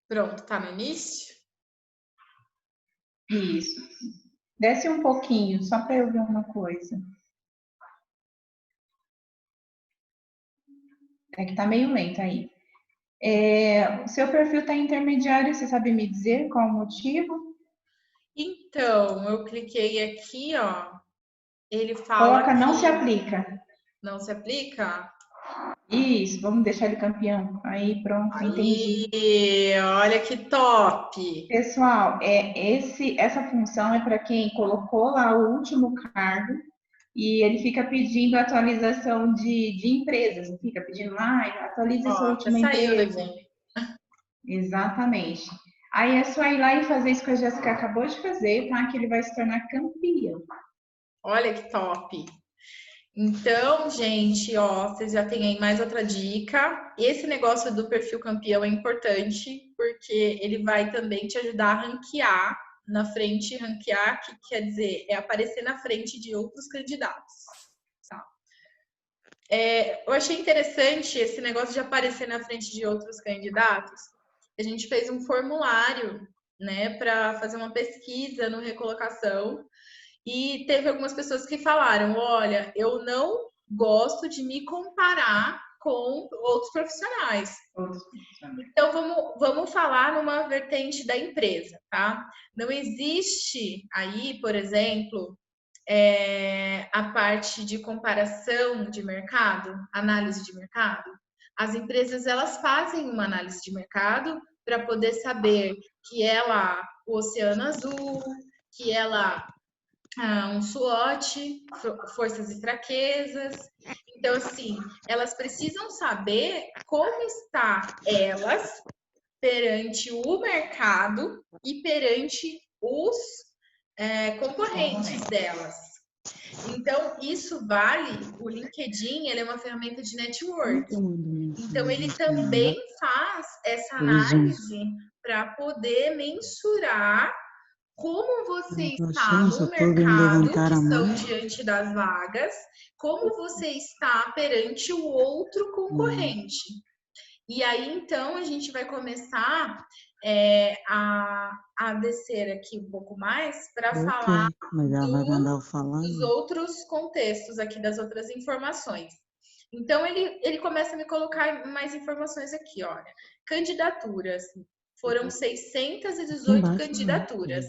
[SPEAKER 1] Pronto, tá no início?
[SPEAKER 2] Isso. Desce um pouquinho, só para eu ver uma coisa. É que tá meio lento aí. O seu perfil está intermediário, você sabe me dizer qual o motivo?
[SPEAKER 1] Então, eu cliquei aqui, ó. Ele fala
[SPEAKER 2] Coloca não
[SPEAKER 1] que
[SPEAKER 2] se aplica.
[SPEAKER 1] não se aplica.
[SPEAKER 2] Isso, vamos deixar ele campeão. Aí, pronto, entendi.
[SPEAKER 1] Aí, olha que top!
[SPEAKER 2] Pessoal, essa função é para quem colocou lá o último cargo e ele fica pedindo atualização de empresas, não fica pedindo, atualize
[SPEAKER 1] Ó,
[SPEAKER 2] sua
[SPEAKER 1] até
[SPEAKER 2] última
[SPEAKER 1] saiu
[SPEAKER 2] empresa.
[SPEAKER 1] daqui.
[SPEAKER 2] Exatamente. Aí é só ir lá e fazer isso que a Jéssica acabou de fazer, tá? Que ele vai se tornar campeão.
[SPEAKER 1] Olha que top! Então, gente, ó, vocês já têm aí mais outra dica. Esse negócio do perfil campeão é importante, porque ele vai também te ajudar a ranquear na frente, ranquear, que quer dizer, é aparecer na frente de outros candidatos. Tá? Eu achei interessante esse negócio de aparecer na frente de outros candidatos. A gente fez um formulário, né, para fazer uma pesquisa no Recolocação. E teve algumas pessoas que falaram: olha, eu não gosto de me comparar com outros profissionais. Então, vamos falar numa vertente da empresa, tá? Não existe aí, por exemplo, a parte de comparação de mercado, análise de mercado. As empresas, elas fazem uma análise de mercado para poder saber que ela, o Oceano Azul, que ela um SWOT, forças e fraquezas. Então, assim, elas precisam saber como está elas perante o mercado e perante os concorrentes delas. Então, isso vale, o LinkedIn, ele é uma ferramenta de network. Então, ele também faz essa análise para poder mensurar como você está no mercado, que são diante das vagas, como você está perante o outro concorrente. E aí, então, a gente vai começar a descer aqui um pouco mais para falar dos outros contextos aqui, das outras informações. Então, ele começa a me colocar mais informações aqui, olha. Candidaturas. Foram 618 candidaturas.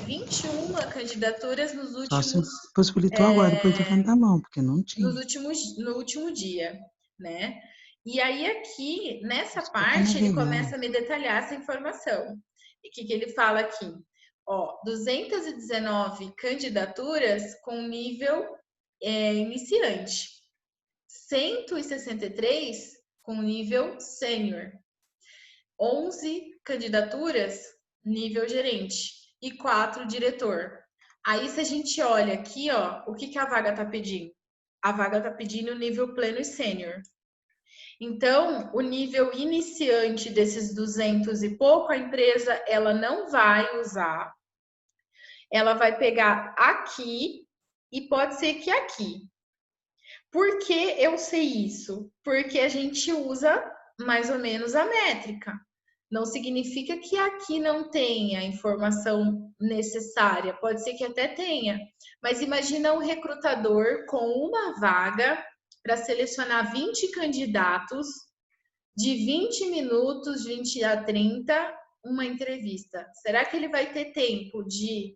[SPEAKER 1] 21 candidaturas nos últimos...
[SPEAKER 4] Possibilitou agora, depois de levantar a mão, porque não tinha.
[SPEAKER 1] No último dia, né? E aí aqui, nessa parte, ele começa a me detalhar essa informação. E o que ele fala aqui? Ó, 219 candidaturas com nível iniciante. 163 com nível sênior. 11 candidaturas nível gerente e 4 diretor. Aí, se a gente olha aqui, ó, o que a vaga está pedindo? A vaga está pedindo nível pleno e sênior. Então, o nível iniciante desses 200 e pouco, a empresa ela não vai usar. Ela vai pegar aqui e pode ser que aqui. Por que eu sei isso? Porque a gente usa mais ou menos a métrica. Não significa que aqui não tenha a informação necessária, pode ser que até tenha, mas imagina um recrutador com uma vaga para selecionar 20 candidatos, de 20 minutos, 20 a 30, uma entrevista. Será que ele vai ter tempo de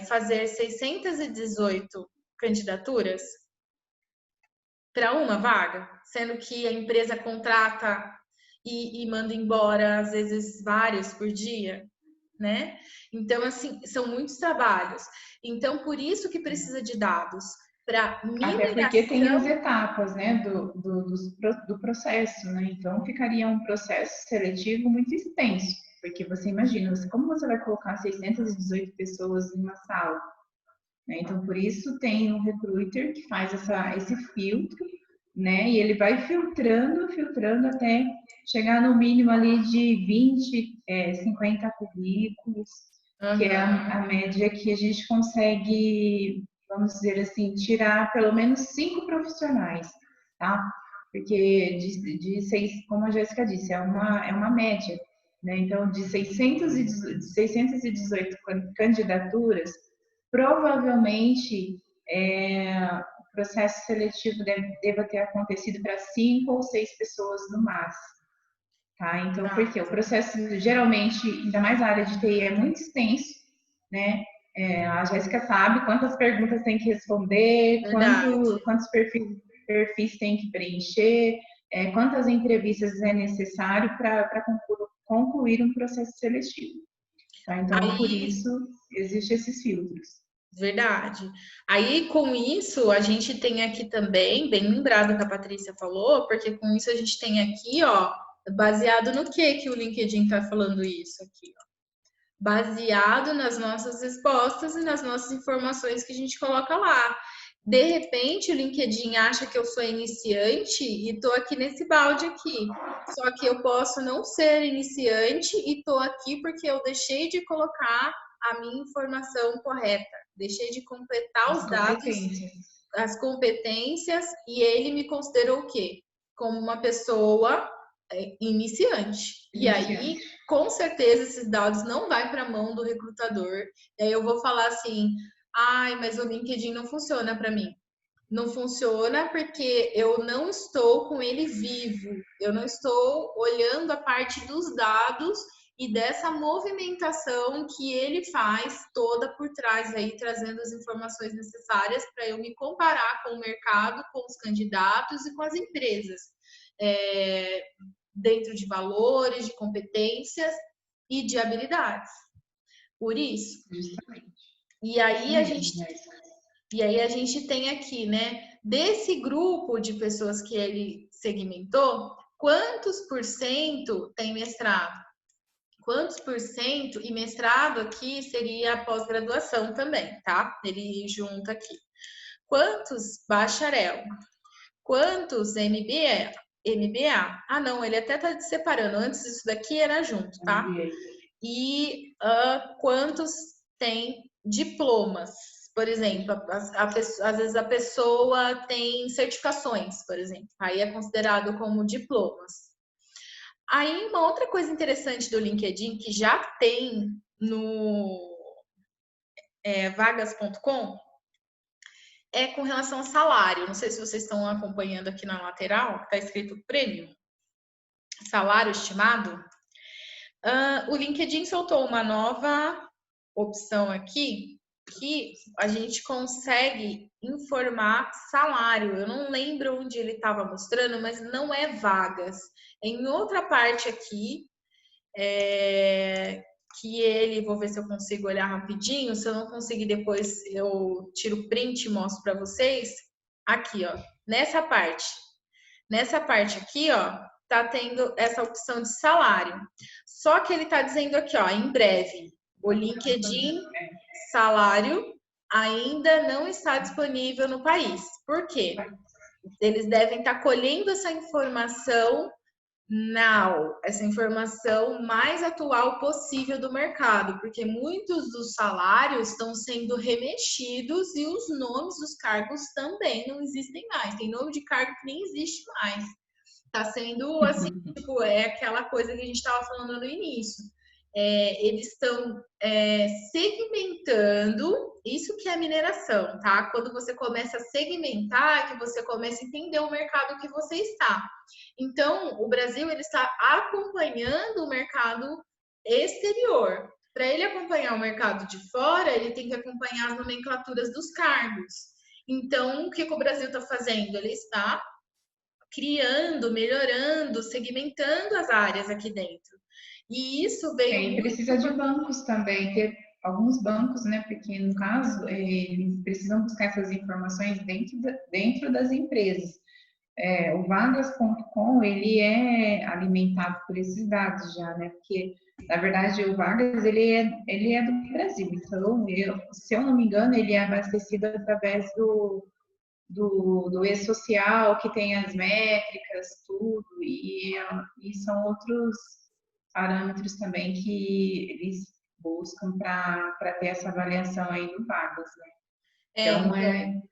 [SPEAKER 1] fazer 618 candidaturas para uma vaga? Sendo que a empresa contrata e manda embora, às vezes, vários por dia, né? Então, assim, são muitos trabalhos. Então, por isso que precisa de dados. Para mineração...
[SPEAKER 2] Até porque tem as etapas, né, do processo, né? Então, ficaria um processo seletivo muito extenso. Porque você imagina, como você vai colocar 618 pessoas em uma sala? Né? Então, por isso tem um recruiter que faz esse filtro, né? E ele vai filtrando até chegar no mínimo ali de 20, 50 currículos, que é a média que a gente consegue, vamos dizer assim, tirar pelo menos 5 profissionais, tá? Porque como a Jéssica disse, é uma média, né? Então, de 618 candidaturas, provavelmente o processo seletivo deva ter acontecido para 5 ou 6 pessoas no máximo. tá? Então, porque o processo, geralmente, ainda mais a área de TI, é muito extenso, né? A Jéssica sabe quantas perguntas tem que responder, quantos perfis tem que preencher, quantas entrevistas é necessário para concluir um processo seletivo. Tá? Então, por isso, existem esses filtros.
[SPEAKER 1] Verdade. Aí, com isso, a gente tem aqui também, bem lembrado que a Patrícia falou, porque com isso a gente tem aqui, ó, baseado no que o LinkedIn está falando isso aqui, ó? Baseado nas nossas respostas e nas nossas informações que a gente coloca lá. De repente, o LinkedIn acha que eu sou iniciante e estou aqui nesse balde aqui. Só que eu posso não ser iniciante e estou aqui porque eu deixei de colocar a minha informação correta. Deixei de completar os dados, as competências, e ele me considerou o quê? Como uma pessoa iniciante. E aí, com certeza, esses dados não vai para a mão do recrutador. E aí eu vou falar assim, ai, mas o LinkedIn não funciona para mim. Não funciona porque eu não estou com ele vivo. Eu não estou olhando a parte dos dados e dessa movimentação que ele faz toda por trás aí, trazendo as informações necessárias para eu me comparar com o mercado, com os candidatos e com as empresas. Dentro de valores, de competências e de habilidades. Por isso.
[SPEAKER 2] Justamente.
[SPEAKER 1] E aí a gente tem aqui, né, desse grupo de pessoas que ele segmentou, quantos por cento tem mestrado? Quantos por cento? E mestrado aqui seria pós-graduação também, tá? Ele junta aqui. Quantos bacharel? Quantos MBA? Ah, não, ele até tá separando. Antes isso daqui era junto, tá? E quantos tem diplomas? Por exemplo, às vezes a pessoa tem certificações, por exemplo. Aí é considerado como diplomas. Aí, uma outra coisa interessante do LinkedIn, que já tem no vagas.com, é com relação ao salário. Não sei se vocês estão acompanhando aqui na lateral, está escrito prêmio, salário estimado. O LinkedIn soltou uma nova opção aqui que a gente consegue informar salário. Eu não lembro onde ele estava mostrando, mas não é vagas. Em outra parte aqui, que ele, vou ver se eu consigo olhar rapidinho, se eu não conseguir depois eu tiro print e mostro para vocês. Aqui, ó, nessa parte aqui, ó, tá tendo essa opção de salário. Só que ele tá dizendo aqui, ó, em breve, o LinkedIn salário ainda não está disponível no país. Por quê? Eles devem estar colhendo essa informação essa informação mais atual possível do mercado, porque muitos dos salários estão sendo remexidos e os nomes dos cargos também não existem mais. Tem nome de cargo que nem existe mais. Está sendo assim, tipo, aquela coisa que a gente estava falando no início. Eles estão segmentando, isso que é mineração, tá? Quando você começa a segmentar, que você começa a entender o mercado que você está. Então, o Brasil ele está acompanhando o mercado exterior. Para ele acompanhar o mercado de fora, ele tem que acompanhar as nomenclaturas dos cargos. Então, o que o Brasil está fazendo? Ele está criando, melhorando, segmentando as áreas aqui dentro. E isso veio.
[SPEAKER 2] Precisa de bancos também, ter alguns bancos, né? Porque no caso, eles precisam buscar essas informações dentro das empresas. O Vagas.com, ele é alimentado por esses dados já, né? Porque, na verdade, o Vagas, ele é do Brasil. Então, se eu não me engano, ele é abastecido através do e-social, que tem as métricas, tudo, e são outros parâmetros também que eles buscam para ter essa avaliação aí do Vagas, né? Então,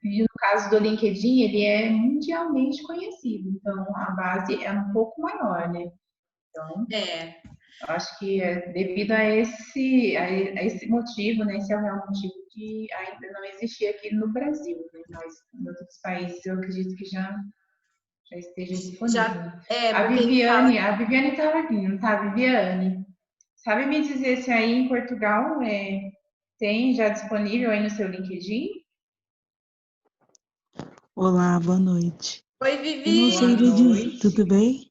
[SPEAKER 2] e no caso do LinkedIn, ele é mundialmente conhecido, então a base é um pouco maior, né? Então, eu acho que devido a esse motivo, né? Esse é o real motivo que ainda não existia aqui no Brasil, né? Mas em outros países eu acredito que já já esteja disponível.
[SPEAKER 1] A
[SPEAKER 2] Viviane estava aqui, não tá, Viviane? Sabe me dizer se aí em Portugal tem já disponível aí no seu LinkedIn?
[SPEAKER 4] Olá, boa noite.
[SPEAKER 1] Oi,
[SPEAKER 4] Eu não
[SPEAKER 1] Vivi!
[SPEAKER 4] sei lhe dizer, tudo bem?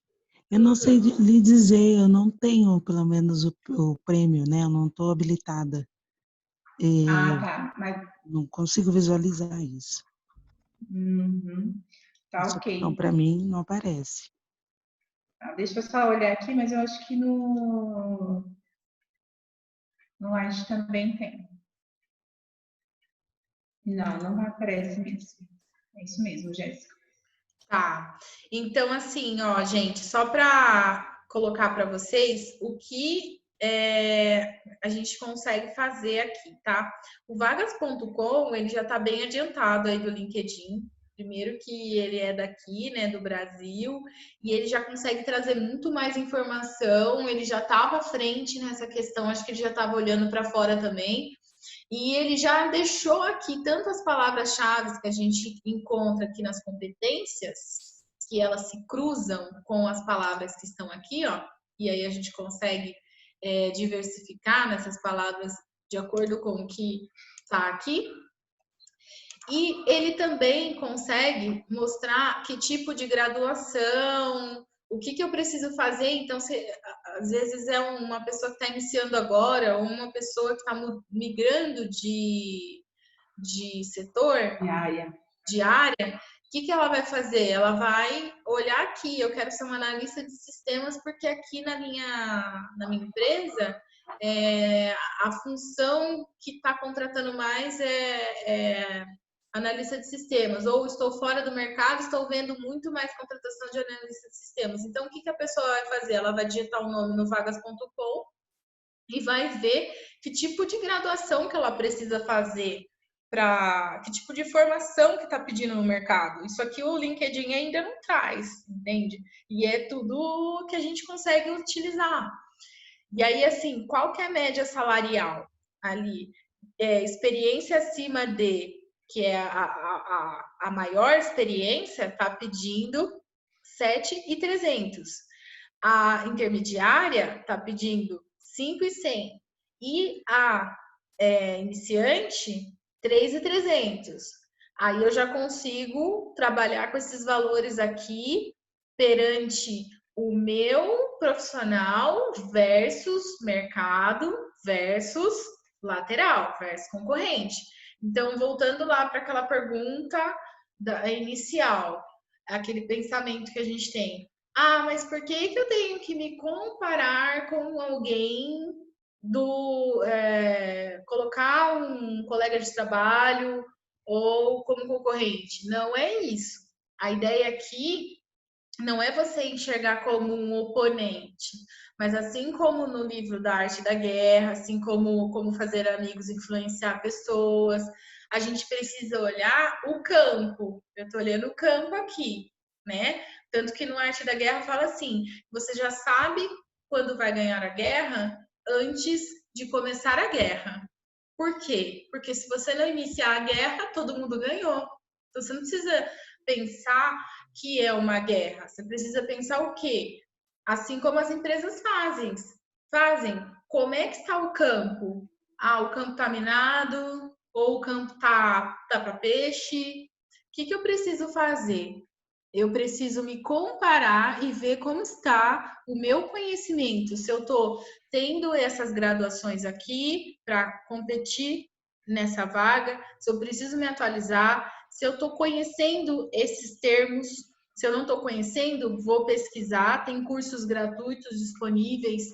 [SPEAKER 4] Eu não sei lhe dizer, eu não tenho pelo menos o prêmio, né? Eu não estou habilitada.
[SPEAKER 2] Tá. Mas...
[SPEAKER 4] Não consigo visualizar isso.
[SPEAKER 2] Tá,
[SPEAKER 4] Essa opção
[SPEAKER 2] ok.
[SPEAKER 4] para mim não aparece.
[SPEAKER 2] Deixa eu só olhar aqui, mas eu acho que no Laje também tem. Não aparece mesmo. É isso mesmo, Jéssica.
[SPEAKER 1] Tá. Então, assim, ó, gente, só para colocar para vocês o que a gente consegue fazer aqui, tá? O vagas.com, ele já está bem adiantado aí do LinkedIn. Primeiro que ele é daqui, né, do Brasil, e ele já consegue trazer muito mais informação, ele já estava à frente nessa questão, acho que ele já estava olhando para fora também. E ele já deixou aqui tantas palavras-chave que a gente encontra aqui nas competências, que elas se cruzam com as palavras que estão aqui, ó, e aí a gente consegue diversificar nessas palavras de acordo com o que está aqui. E ele também consegue mostrar que tipo de graduação, o que eu preciso fazer. Então, às vezes é uma pessoa que está iniciando agora, ou uma pessoa que está migrando de setor, de área, o que ela vai fazer? Ela vai olhar aqui, eu quero ser uma analista de sistemas, porque aqui na minha empresa, a função que está contratando mais é analista de sistemas, ou estou fora do mercado, estou vendo muito mais contratação de analista de sistemas. Então, o que a pessoa vai fazer? Ela vai digitar o nome no vagas.com e vai ver que tipo de graduação que ela precisa fazer, que tipo de formação que está pedindo no mercado. Isso aqui o LinkedIn ainda não traz, entende? E é tudo que a gente consegue utilizar. E aí, assim, qual que é a média salarial ali? Experiência acima de, que é a maior experiência, está pedindo 7.300. A intermediária está pedindo 5.100. E a iniciante, 3.300. Aí eu já consigo trabalhar com esses valores aqui perante o meu profissional versus mercado versus lateral, versus concorrente. Então, voltando lá para aquela pergunta inicial, aquele pensamento que a gente tem. Mas por que eu tenho que me comparar com alguém colocar um colega de trabalho ou como concorrente? Não é isso. A ideia aqui não é você enxergar como um oponente, mas assim como no livro da Arte da Guerra, assim como fazer amigos influenciar pessoas, a gente precisa olhar o campo. Eu estou olhando o campo aqui, né? Tanto que no Arte da Guerra fala assim: você já sabe quando vai ganhar a guerra antes de começar a guerra. Por quê? Porque se você não iniciar a guerra, todo mundo ganhou. Então você não precisa pensar que é uma guerra. Você precisa pensar o quê? Assim como as empresas fazem. Como é que está o campo? O campo está minado ou o campo tá para peixe? O que eu preciso fazer? Eu preciso me comparar e ver como está o meu conhecimento. Se eu estou tendo essas graduações aqui para competir nessa vaga, se eu preciso me atualizar, se eu estou conhecendo esses termos, se eu não estou conhecendo, vou pesquisar. Tem cursos gratuitos disponíveis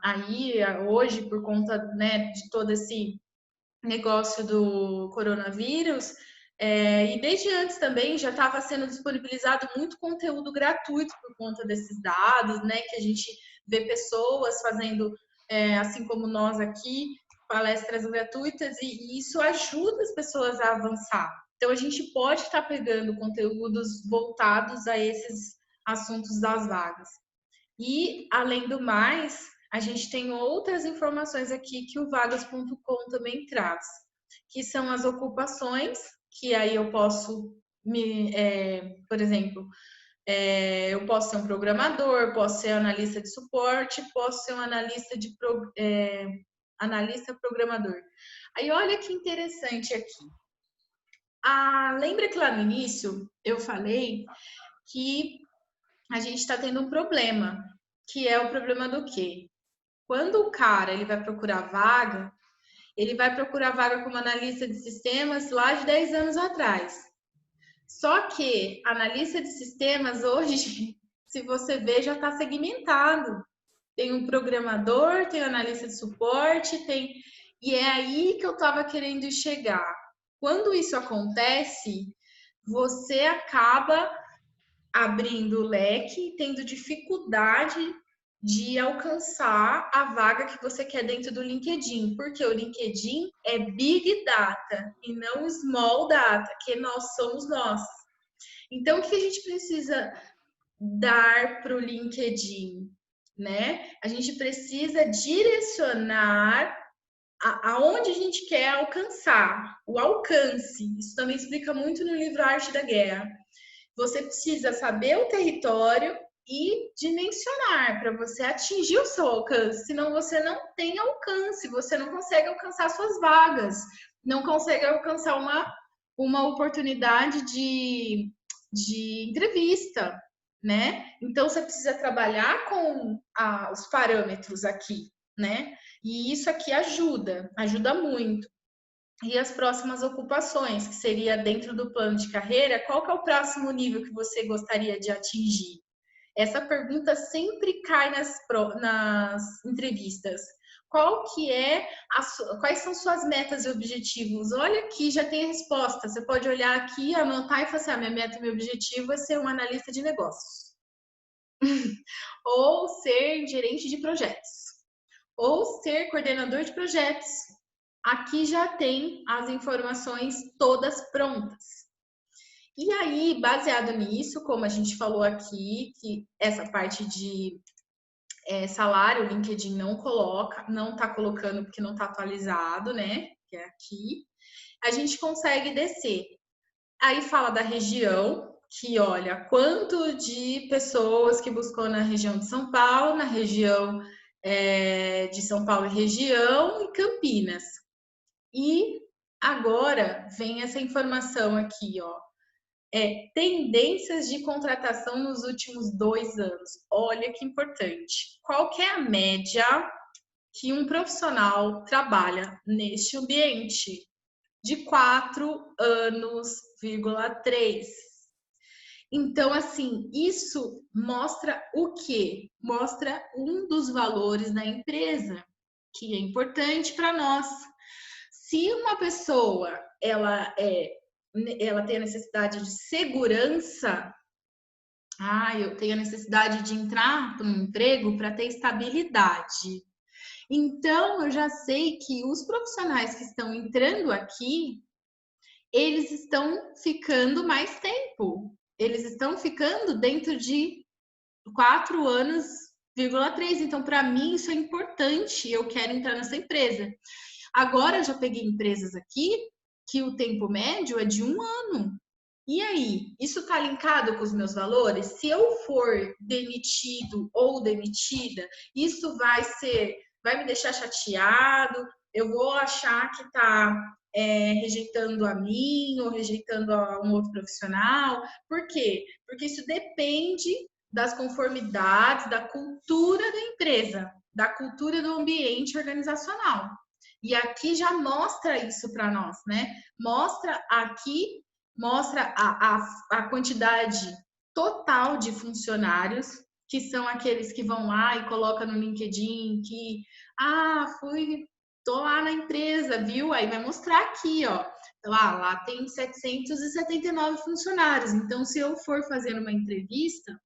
[SPEAKER 1] aí hoje por conta, né, de todo esse negócio do coronavírus. E desde antes também já estava sendo disponibilizado muito conteúdo gratuito por conta desses dados, né? Que a gente vê pessoas fazendo, assim como nós aqui, palestras gratuitas, e isso ajuda as pessoas a avançar. Então a gente pode estar pegando conteúdos voltados a esses assuntos das vagas. E, além do mais, a gente tem outras informações aqui que o vagas.com também traz, que são as ocupações, que aí eu posso por exemplo, eu posso ser um programador, posso ser analista de suporte, posso ser um analista programador. Aí olha que interessante aqui. Lembra que lá no início eu falei que a gente está tendo um problema, que é o problema do quê? Quando o cara ele vai procurar vaga, ele vai procurar vaga como analista de sistemas lá de 10 anos atrás. Só que analista de sistemas hoje, se você ver, já está segmentado. Tem um programador, tem um analista de suporte, e é aí que eu estava querendo chegar. Quando isso acontece, você acaba abrindo o leque, tendo dificuldade de alcançar a vaga que você quer dentro do LinkedIn, porque o LinkedIn é Big Data e não Small Data, que nós somos nós. Então, o que a gente precisa dar para o LinkedIn, né? A gente precisa direcionar aonde a gente quer alcançar, o alcance. Isso também explica muito no livro Arte da Guerra. Você precisa saber o território e dimensionar para você atingir o seu alcance, senão você não tem alcance, você não consegue alcançar suas vagas, não consegue alcançar uma oportunidade de entrevista, né? Então você precisa trabalhar com os parâmetros aqui, né? E isso aqui ajuda muito. E as próximas ocupações, que seria dentro do plano de carreira, qual que é o próximo nível que você gostaria de atingir? Essa pergunta sempre cai nas entrevistas. Quais são suas metas e objetivos? Olha aqui, já tem a resposta. Você pode olhar aqui, anotar e falar assim, minha meta e meu objetivo é ser um analista de negócios. Ou ser gerente de projetos. Ou ser coordenador de projetos. Aqui já tem as informações todas prontas. E aí, baseado nisso, como a gente falou aqui, que essa parte de salário, o LinkedIn não está colocando porque não está atualizado, né? Que é aqui. A gente consegue descer. Aí fala da região, que olha, quanto de pessoas que buscou na região de São Paulo, na região de São Paulo e região, e Campinas. E agora vem essa informação aqui, ó. Tendências de contratação nos últimos 2 anos. Olha que importante. Qual que é a média que um profissional trabalha neste ambiente? De 4 anos, 3. Então, assim, isso mostra o quê? Mostra um dos valores da empresa, que é importante para nós. Se uma pessoa ela tem a necessidade de segurança, eu tenho a necessidade de entrar para um emprego para ter estabilidade. Então, eu já sei que os profissionais que estão entrando aqui, eles estão ficando mais tempo. Eles estão ficando dentro de 4 anos, 3. Então, para mim, isso é importante. Eu quero entrar nessa empresa. Agora, eu já peguei empresas aqui que o tempo médio é de 1 ano. E aí, isso está linkado com os meus valores? Se eu for demitido ou demitida, isso vai me deixar chateado? Eu vou achar que está rejeitando a mim ou rejeitando a um outro profissional? Por quê? Porque isso depende das conformidades, da cultura da empresa, da cultura do ambiente organizacional. E aqui já mostra isso para nós, né? Mostra a quantidade total de funcionários, que são aqueles que vão lá e colocam no LinkedIn que, tô lá na empresa, viu? Aí vai mostrar aqui, ó. Lá tem 779 funcionários. Então, se eu for fazer uma entrevista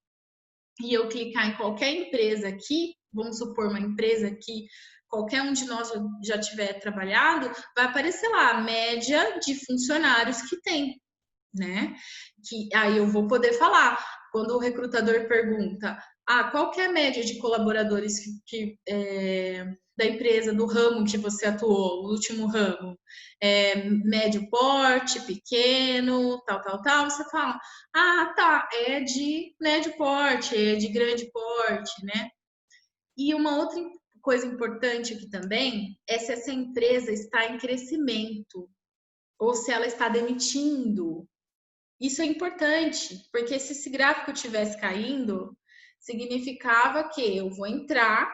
[SPEAKER 1] e eu clicar em qualquer empresa aqui, vamos supor uma empresa que qualquer um de nós já tiver trabalhado, vai aparecer lá a média de funcionários que tem, né? Que aí eu vou poder falar. Quando o recrutador pergunta, qual que é a média de colaboradores da empresa, do ramo que você atuou, o último ramo? Médio porte, pequeno, tal. Você fala, tá, é de médio porte, é de grande porte, né? E uma outra coisa importante aqui também é se essa empresa está em crescimento ou se ela está demitindo. Isso é importante, porque se esse gráfico estivesse caindo, significava que eu vou entrar,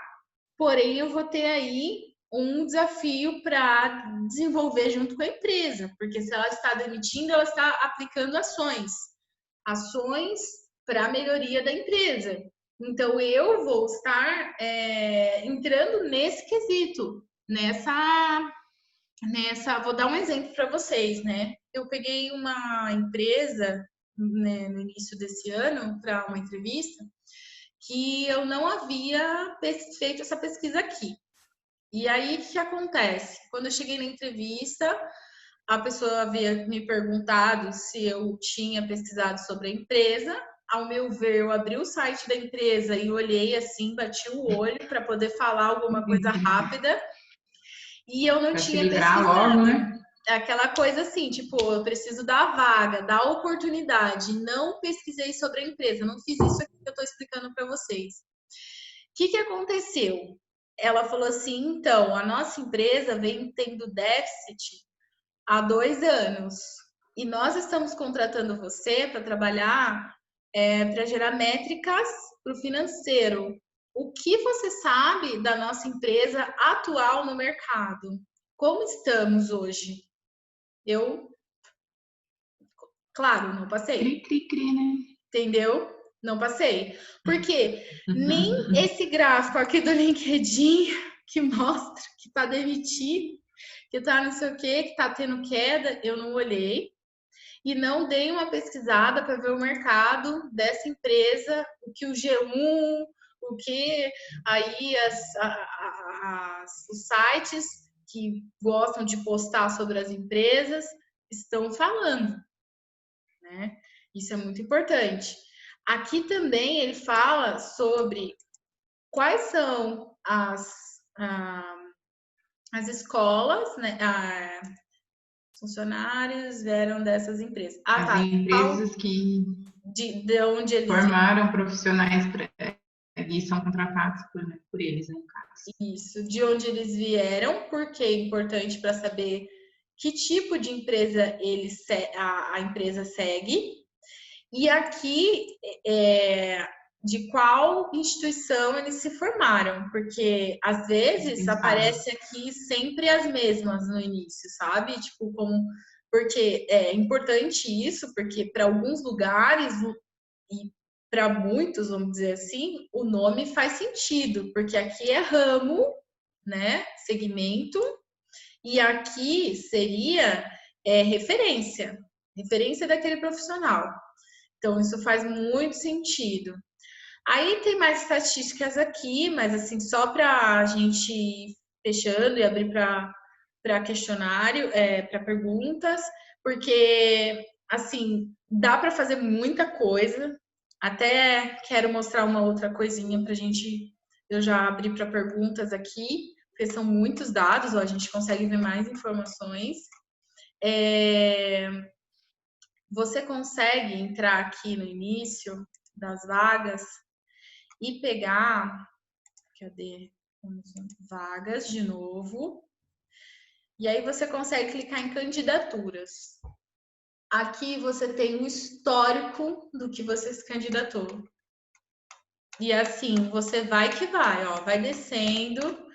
[SPEAKER 1] porém eu vou ter aí um desafio para desenvolver junto com a empresa, porque se ela está demitindo, ela está aplicando ações para a melhoria da empresa. Então eu vou estar entrando nesse quesito, vou dar um exemplo para vocês, né? Eu peguei uma empresa, né, no início desse ano para uma entrevista que eu não havia feito essa pesquisa aqui. E aí, o que acontece? Quando eu cheguei na entrevista, a pessoa havia me perguntado se eu tinha pesquisado sobre a empresa. Ao meu ver, eu abri o site da empresa e olhei assim, bati o olho para poder falar alguma coisa rápida. E eu não tinha pesquisado.
[SPEAKER 2] Logo, né?
[SPEAKER 1] Aquela coisa assim, tipo, eu preciso da vaga, da oportunidade. Não pesquisei sobre a empresa, não fiz isso aqui que eu estou explicando para vocês. O que aconteceu? Ela falou assim, então, a nossa empresa vem tendo déficit há 2 anos. E nós estamos contratando você para trabalhar, para gerar métricas para o financeiro. O que você sabe da nossa empresa atual no mercado? Como estamos hoje? Claro, não passei.
[SPEAKER 2] Cri, né?
[SPEAKER 1] Entendeu? Não passei. Porque nem esse gráfico aqui do LinkedIn que mostra que tá demitido, que tá não sei o quê, que tá tendo queda, eu não olhei. E não dei uma pesquisada para ver o mercado dessa empresa, o que o G1, o que aí os sites que gostam de postar sobre as empresas estão falando, né? Isso é muito importante. Aqui também ele fala sobre quais são as escolas, né? Funcionários vieram dessas empresas.
[SPEAKER 2] As empresas que
[SPEAKER 1] de onde eles
[SPEAKER 2] formaram profissionais e são contratados por eles, no caso.
[SPEAKER 1] Isso, de onde eles vieram, porque é importante para saber que tipo de empresa a empresa segue. E aqui, de qual instituição eles se formaram, porque às vezes aparece aqui sempre as mesmas no início, sabe? Tipo, porque é importante isso, porque para alguns lugares e para muitos, vamos dizer assim, o nome faz sentido, porque aqui é ramo, né? Segmento, e aqui seria referência daquele profissional. Então, isso faz muito sentido. Aí tem mais estatísticas aqui, mas assim, só para a gente ir fechando e abrir para questionário, para perguntas, porque assim, dá para fazer muita coisa. Até quero mostrar uma outra coisinha para a gente. Eu já abri para perguntas aqui, porque são muitos dados, ó, a gente consegue ver mais informações. Você consegue entrar aqui no início das vagas e pegar, cadê? Vagas de novo. E aí você consegue clicar em candidaturas. Aqui você tem um histórico do que você se candidatou. E assim, você vai que vai, ó, vai descendo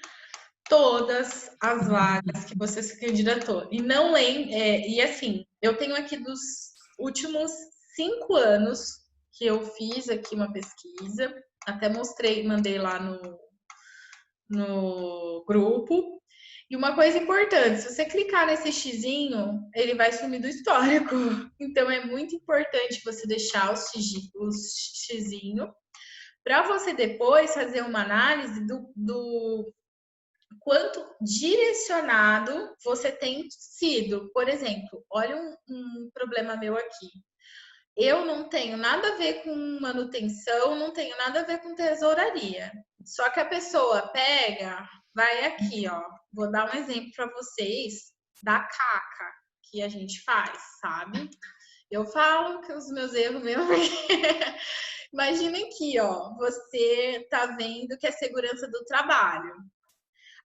[SPEAKER 1] todas as vagas que você se candidatou. E não e assim, eu tenho aqui dos últimos 5 anos que eu fiz aqui uma pesquisa, até mandei lá no grupo. E uma coisa importante, se você clicar nesse xizinho, ele vai sumir do histórico. Então é muito importante você deixar o xizinho para você depois fazer uma análise do quanto direcionado você tem sido. Por exemplo, olha um problema meu aqui. eu não tenho nada a ver com manutenção, não tenho nada a ver com tesouraria. Só que a pessoa pega, vai aqui, ó. Vou dar um exemplo para vocês da caca que a gente faz, sabe? Eu falo que os meus erros mesmo. Imagina aqui, ó. Você tá vendo que é segurança do trabalho.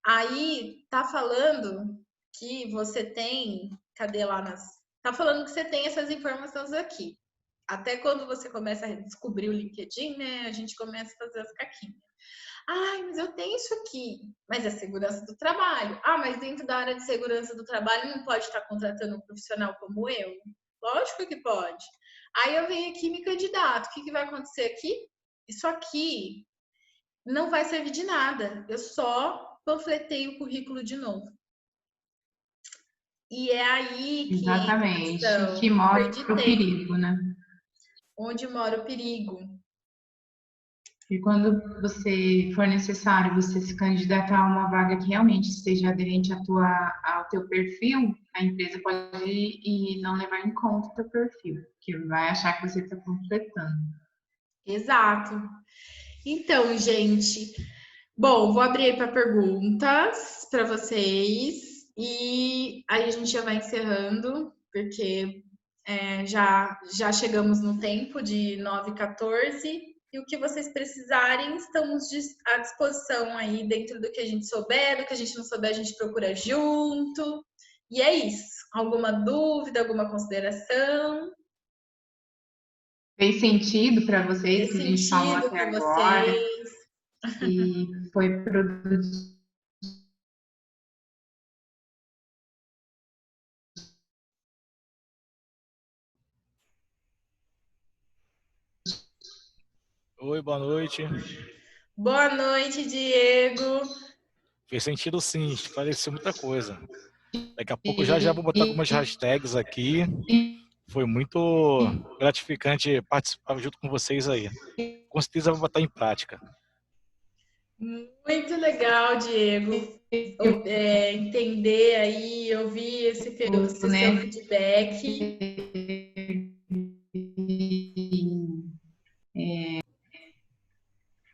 [SPEAKER 1] Aí tá falando que você tem. Cadê lá nas. Tá falando que você tem essas informações aqui. Até quando você começa a descobrir o LinkedIn, né? A gente começa a fazer as caquinhas. Ai, mas eu tenho isso aqui. Mas é segurança do trabalho. Ah, mas dentro da área de segurança do trabalho não pode estar contratando um profissional como eu? Lógico que pode. Aí eu venho aqui e me candidato. O que vai acontecer aqui? Isso aqui não vai servir de nada. Eu só panfletei o currículo de novo. E é aí que
[SPEAKER 2] Exatamente,
[SPEAKER 1] entra
[SPEAKER 2] que mora o perigo, né?
[SPEAKER 1] Onde mora o perigo.
[SPEAKER 2] E quando você for necessário você se candidatar a uma vaga que realmente esteja aderente ao teu perfil, a empresa pode ir e não levar em conta o teu perfil, que vai achar que você está completando.
[SPEAKER 1] Exato. Então, gente, bom, vou abrir aí para perguntas para vocês e aí a gente já vai encerrando, porque já chegamos no tempo de 9h14. E o que vocês precisarem, estamos à disposição aí dentro do que a gente souber, do que a gente não souber, a gente procura junto. E é isso. Alguma dúvida, alguma consideração?
[SPEAKER 2] Fez sentido para vocês o que a gente falou até agora? E foi produtivo?
[SPEAKER 5] Oi, boa noite.
[SPEAKER 1] Boa noite, Diego.
[SPEAKER 5] Fez sentido sim, esclareceu muita coisa. Daqui a pouco já vou botar algumas hashtags aqui. Foi muito gratificante participar junto com vocês aí. Com certeza vou botar em prática.
[SPEAKER 1] Muito legal, Diego. Entender aí, ouvir esse seu feedback.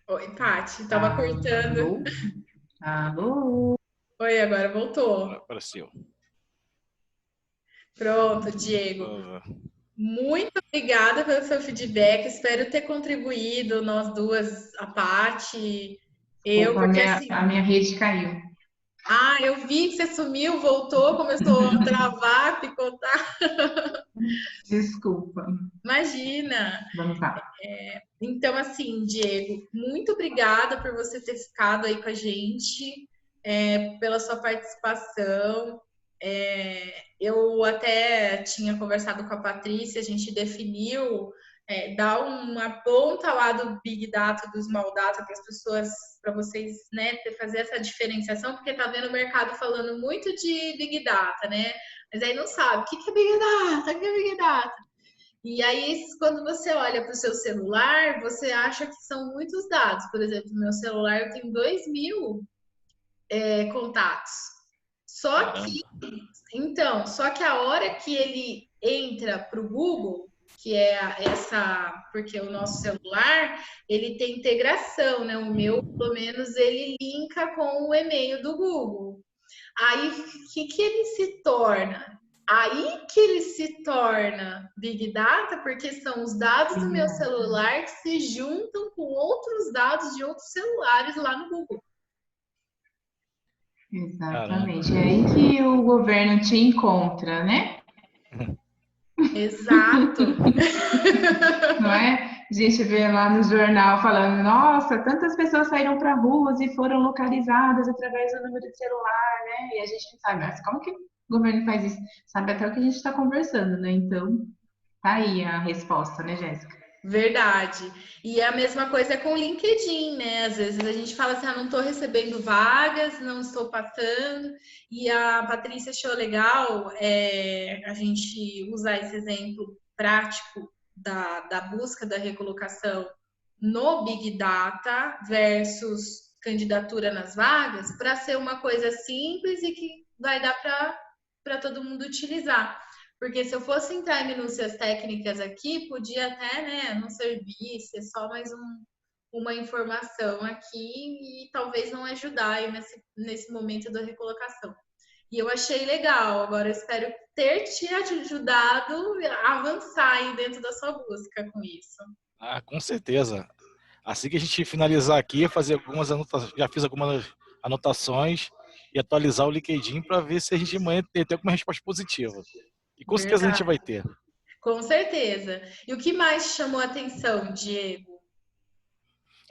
[SPEAKER 1] Oi, Paty, tava cortando.
[SPEAKER 2] Alô?
[SPEAKER 1] Oi, agora voltou.
[SPEAKER 5] Apareceu.
[SPEAKER 1] Pronto, Diego. Muito obrigada pelo seu feedback. Espero ter contribuído, nós duas, a Paty, eu,
[SPEAKER 2] Opa,
[SPEAKER 1] porque assim.
[SPEAKER 2] A minha rede caiu.
[SPEAKER 1] Ah, eu vi que você sumiu, voltou, começou a travar, picotar.
[SPEAKER 2] Desculpa.
[SPEAKER 1] Imagina.
[SPEAKER 2] Vamos lá.
[SPEAKER 1] Então, assim, Diego, muito obrigada por você ter ficado aí com a gente, pela sua participação. Eu até tinha conversado com a Patrícia, a gente definiu dar uma ponta lá do Big Data, do Small Data, para as pessoas, para vocês, né, fazer essa diferenciação, porque tá vendo o mercado falando muito de Big Data, né? Mas aí não sabe o que é Big Data, o que é Big Data. E aí, quando você olha para o seu celular, você acha que são muitos dados. Por exemplo, no meu celular eu tenho 2.000 contatos. Só que a hora que ele entra para o Google, que é porque o nosso celular, ele tem integração, né? O meu, pelo menos, ele linka com o e-mail do Google. Aí, o que ele se torna? Aí que ele se torna Big Data, porque são os dados do meu celular que se juntam com outros dados de outros celulares lá no Google.
[SPEAKER 2] Exatamente. É aí que o governo te encontra, né?
[SPEAKER 1] Exato.
[SPEAKER 2] Não é? A gente vê lá no jornal falando, nossa, tantas pessoas saíram para ruas e foram localizadas através do número de celular, né? E a gente não sabe, mas como que o governo faz isso? Sabe até o que a gente está conversando, né? Então, tá aí a resposta, né, Jéssica?
[SPEAKER 1] Verdade. E a mesma coisa com o LinkedIn, né? Às vezes a gente fala assim, não estou recebendo vagas, não estou passando. E a Patrícia achou legal a gente usar esse exemplo prático da busca da recolocação no Big Data versus candidatura nas vagas, para ser uma coisa simples e que vai dar para todo mundo utilizar. Porque se eu fosse entrar em minúcias técnicas aqui, podia até, né, não servir, ser só mais uma informação aqui e talvez não ajudar aí nesse momento da recolocação. E eu achei legal. Agora eu espero ter te ajudado a avançar aí dentro da sua busca com isso.
[SPEAKER 5] Ah, com certeza. Assim que a gente finalizar aqui, fazer algumas anotações, já fiz algumas anotações e atualizar o LinkedIn para ver se a gente amanhã tem alguma resposta positiva. E com certeza a gente
[SPEAKER 1] Verdade.
[SPEAKER 5] vai ter.
[SPEAKER 1] Com certeza. E o que mais te chamou a atenção, Diego?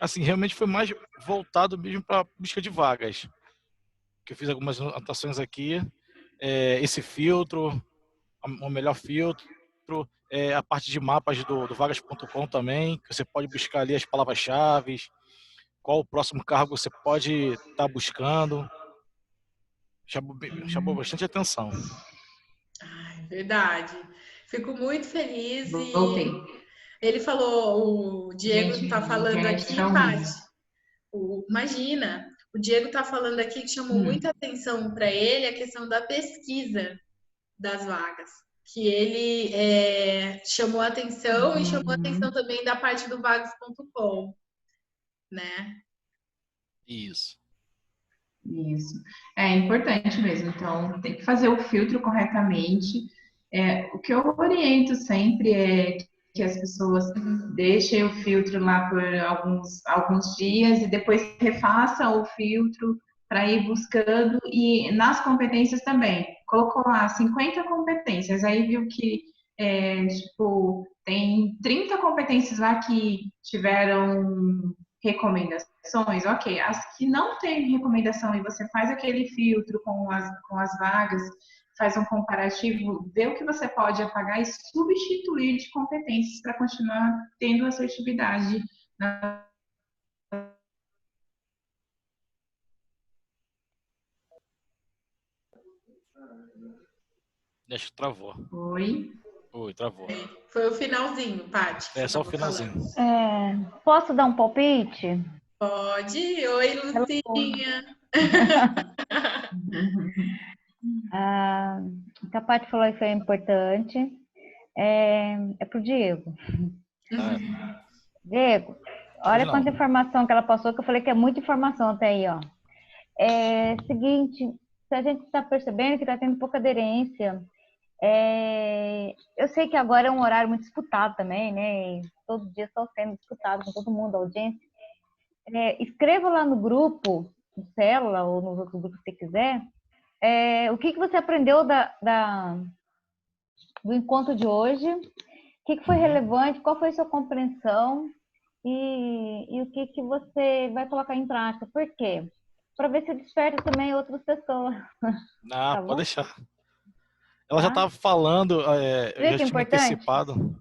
[SPEAKER 5] Assim, realmente foi mais voltado mesmo para busca de vagas. Que eu fiz algumas anotações aqui. Esse filtro, o melhor filtro, a parte de mapas do vagas.com também, que você pode buscar ali as palavras-chave, qual o próximo cargo você pode estar buscando. Chamou bastante atenção.
[SPEAKER 1] Ai, verdade. Fico muito feliz e
[SPEAKER 2] Voltei.
[SPEAKER 1] ele falou, o Diego
[SPEAKER 2] Gente,
[SPEAKER 1] está
[SPEAKER 2] a
[SPEAKER 1] falando
[SPEAKER 2] internet
[SPEAKER 1] aqui,
[SPEAKER 2] tá
[SPEAKER 1] Paty,
[SPEAKER 2] horrível.
[SPEAKER 1] imagina, o Diego está falando aqui que chamou muita atenção para ele a questão da pesquisa das vagas, que ele chamou a atenção e chamou a atenção também da parte do vagas.com, né?
[SPEAKER 5] Isso.
[SPEAKER 2] Isso. É importante mesmo. Então, tem que fazer o filtro corretamente. O que eu oriento sempre é que as pessoas deixem o filtro lá por alguns dias e depois refaçam o filtro para ir buscando. E nas competências também. Colocou lá 50 competências, aí viu que tipo, tem 30 competências lá que tiveram recomendações, ok. As que não tem recomendação e você faz aquele filtro com as vagas, faz um comparativo, vê o que você pode apagar e substituir de competências para continuar tendo assertividade.
[SPEAKER 5] Acho que travou.
[SPEAKER 2] Oi?
[SPEAKER 5] Oi, travou.
[SPEAKER 1] Foi o finalzinho, Paty.
[SPEAKER 5] É só o finalzinho.
[SPEAKER 6] Posso dar um palpite?
[SPEAKER 1] Pode. Oi, Lucinha.
[SPEAKER 6] O que a Paty falou aí foi importante. É pro Diego. Diego, olha quanta informação que ela passou, que eu falei que é muita informação até aí, ó. Seguinte, se a gente está percebendo que está tendo pouca aderência, eu sei que agora é um horário muito disputado também, né? E todo dia está sendo disputado com todo mundo, a audiência. Escreva lá no grupo, no Célula ou nos outros grupos que você quiser, o que você aprendeu do encontro de hoje, o que foi relevante, qual foi a sua compreensão e o que você vai colocar em prática. Por quê? Para ver se desperta também outras pessoas.
[SPEAKER 5] Tá, pode deixar. Ela já estava falando, eu já tinha me antecipado.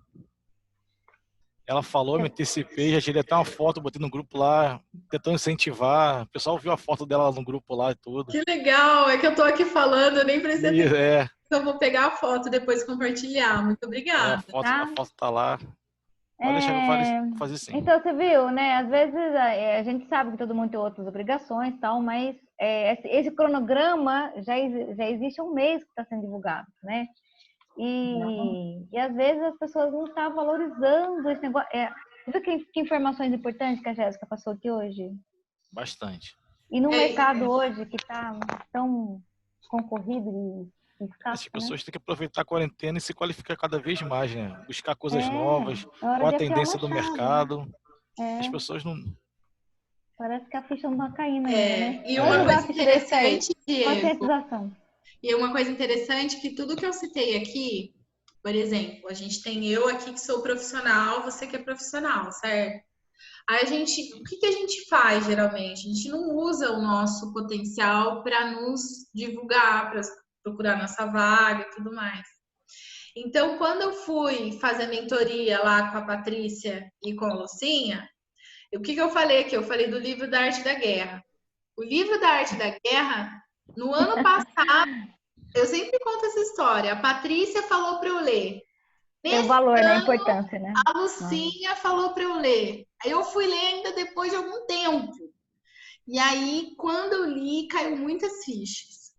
[SPEAKER 5] Ela falou, eu me antecipei, já tirei até uma foto, botei no grupo lá, tentando incentivar. O pessoal viu a foto dela no grupo lá e tudo.
[SPEAKER 1] Que legal, é que eu tô aqui falando, eu nem precisei.
[SPEAKER 5] Então
[SPEAKER 1] eu vou pegar a foto e depois compartilhar. Muito obrigada.
[SPEAKER 5] A foto tá lá. Pode deixar que eu fazer sim.
[SPEAKER 6] Então, você viu, né? Às vezes a gente sabe que todo mundo tem outras obrigações e tal, mas esse cronograma já existe há um mês que está sendo divulgado, né? E às vezes as pessoas não estão valorizando esse negócio. Viu que informações importantes que a Jéssica passou aqui hoje?
[SPEAKER 5] Bastante.
[SPEAKER 6] E no mercado hoje que está tão concorrido e escasso,
[SPEAKER 5] as pessoas
[SPEAKER 6] né?
[SPEAKER 5] têm que aproveitar a quarentena e se qualificar cada vez mais, né? Buscar coisas novas, qual a tendência do mercado. As pessoas não...
[SPEAKER 6] Parece que a ficha não está caindo ainda, né?
[SPEAKER 1] E uma coisa interessante, Diego, e uma coisa interessante que tudo que eu citei aqui, por exemplo, a gente tem eu aqui que sou profissional, você que é profissional, certo? Aí o que a gente faz geralmente? A gente não usa o nosso potencial para nos divulgar, para procurar nossa vaga e tudo mais. Então, quando eu fui fazer mentoria lá com a Patrícia e com a Lucinha, o que eu falei aqui? Eu falei do livro da Arte da Guerra. O livro da Arte da Guerra, no ano passado, eu sempre conto essa história. A Patrícia falou para eu ler.
[SPEAKER 6] Tem o valor, né? A importância, né?
[SPEAKER 1] A Lucinha falou para eu ler. Aí eu fui ler ainda depois de algum tempo. E aí, quando eu li, caiu muitas fichas.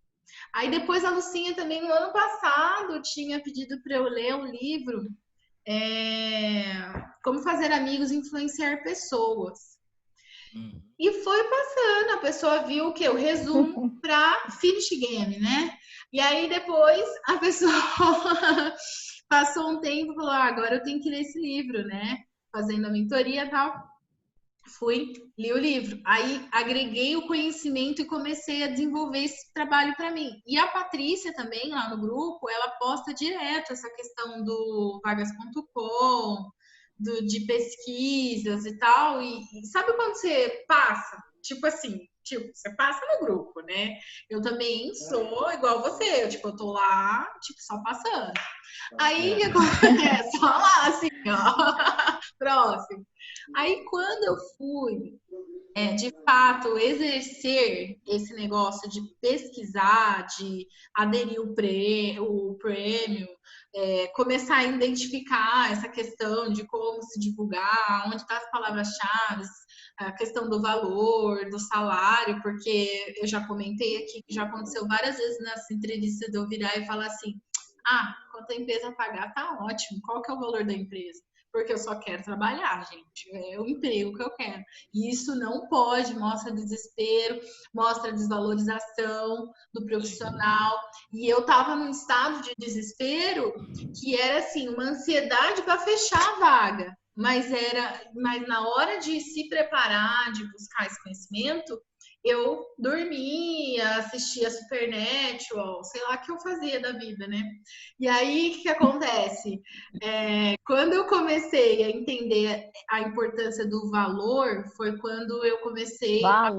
[SPEAKER 1] Aí depois a Lucinha também, no ano passado, tinha pedido para eu ler um livro, Como Fazer Amigos e Influenciar Pessoas. E foi passando, a pessoa viu o quê? O resumo para Finish Game, né? E aí depois a pessoa passou um tempo e falou, agora eu tenho que ler esse livro, né? Fazendo a mentoria e tal. Fui, li o livro. Aí agreguei o conhecimento e comecei a desenvolver esse trabalho para mim. E a Patrícia também, lá no grupo, ela posta direto essa questão do vagas.com, de pesquisas e tal. E sabe quando você passa? Tipo assim, você passa no grupo, né? Eu também sou igual você. Eu tô lá, só passando. Aí, só lá, assim, ó. Próximo. Aí, quando eu fui, de fato, exercer esse negócio de pesquisar, de aderir o prêmio, começar a identificar essa questão de como se divulgar, onde estão as palavras-chave, a questão do valor, do salário, porque eu já comentei aqui que já aconteceu várias vezes nessa entrevista de eu virar e falar assim, quanto a empresa pagar, tá ótimo, qual que é o valor da empresa? Porque eu só quero trabalhar, gente. É o emprego que eu quero. E isso não pode, mostra desespero, mostra desvalorização do profissional. E eu estava num estado de desespero que era assim, uma ansiedade para fechar a vaga. Mas na hora de se preparar, de buscar esse conhecimento, eu dormia, assistia Supernatural, sei lá o que eu fazia da vida, né? E aí, o que acontece? Quando eu comecei a entender a importância do valor, foi quando eu comecei a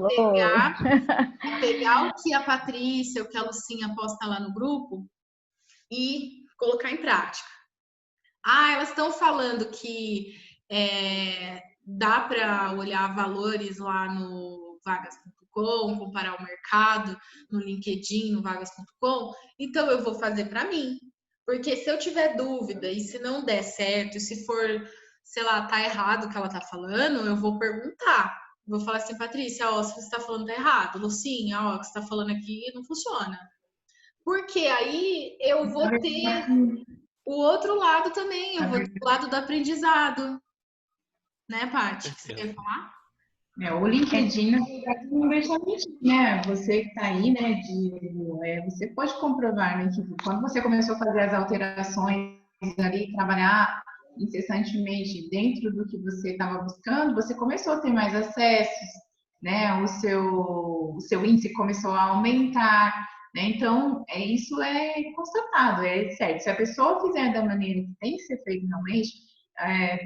[SPEAKER 1] pegar o que a Patrícia, o que a Lucinha posta lá no grupo e colocar em prática. Elas estão falando que dá para olhar valores lá no vagas.com, comparar o mercado no LinkedIn, no vagas.com, então eu vou fazer para mim. Porque se eu tiver dúvida e se não der certo, se for, sei lá, tá errado o que ela tá falando, eu vou perguntar. Vou falar assim, Patrícia, se você tá falando tá errado. Lucinha, o que você tá falando aqui não funciona. Porque aí eu vou ter o outro lado também, eu vou ter o lado do aprendizado. Né, Paty? Você quer falar?
[SPEAKER 2] O LinkedIn, na verdade, não deixa mentir, né? Você que está aí, né? Você pode comprovar, né, que quando você começou a fazer as alterações ali, trabalhar incessantemente dentro do que você estava buscando, você começou a ter mais acessos, né? O seu índice começou a aumentar, né? Então, isso é constatado, é certo. Se a pessoa fizer da maneira que tem que ser feito realmente,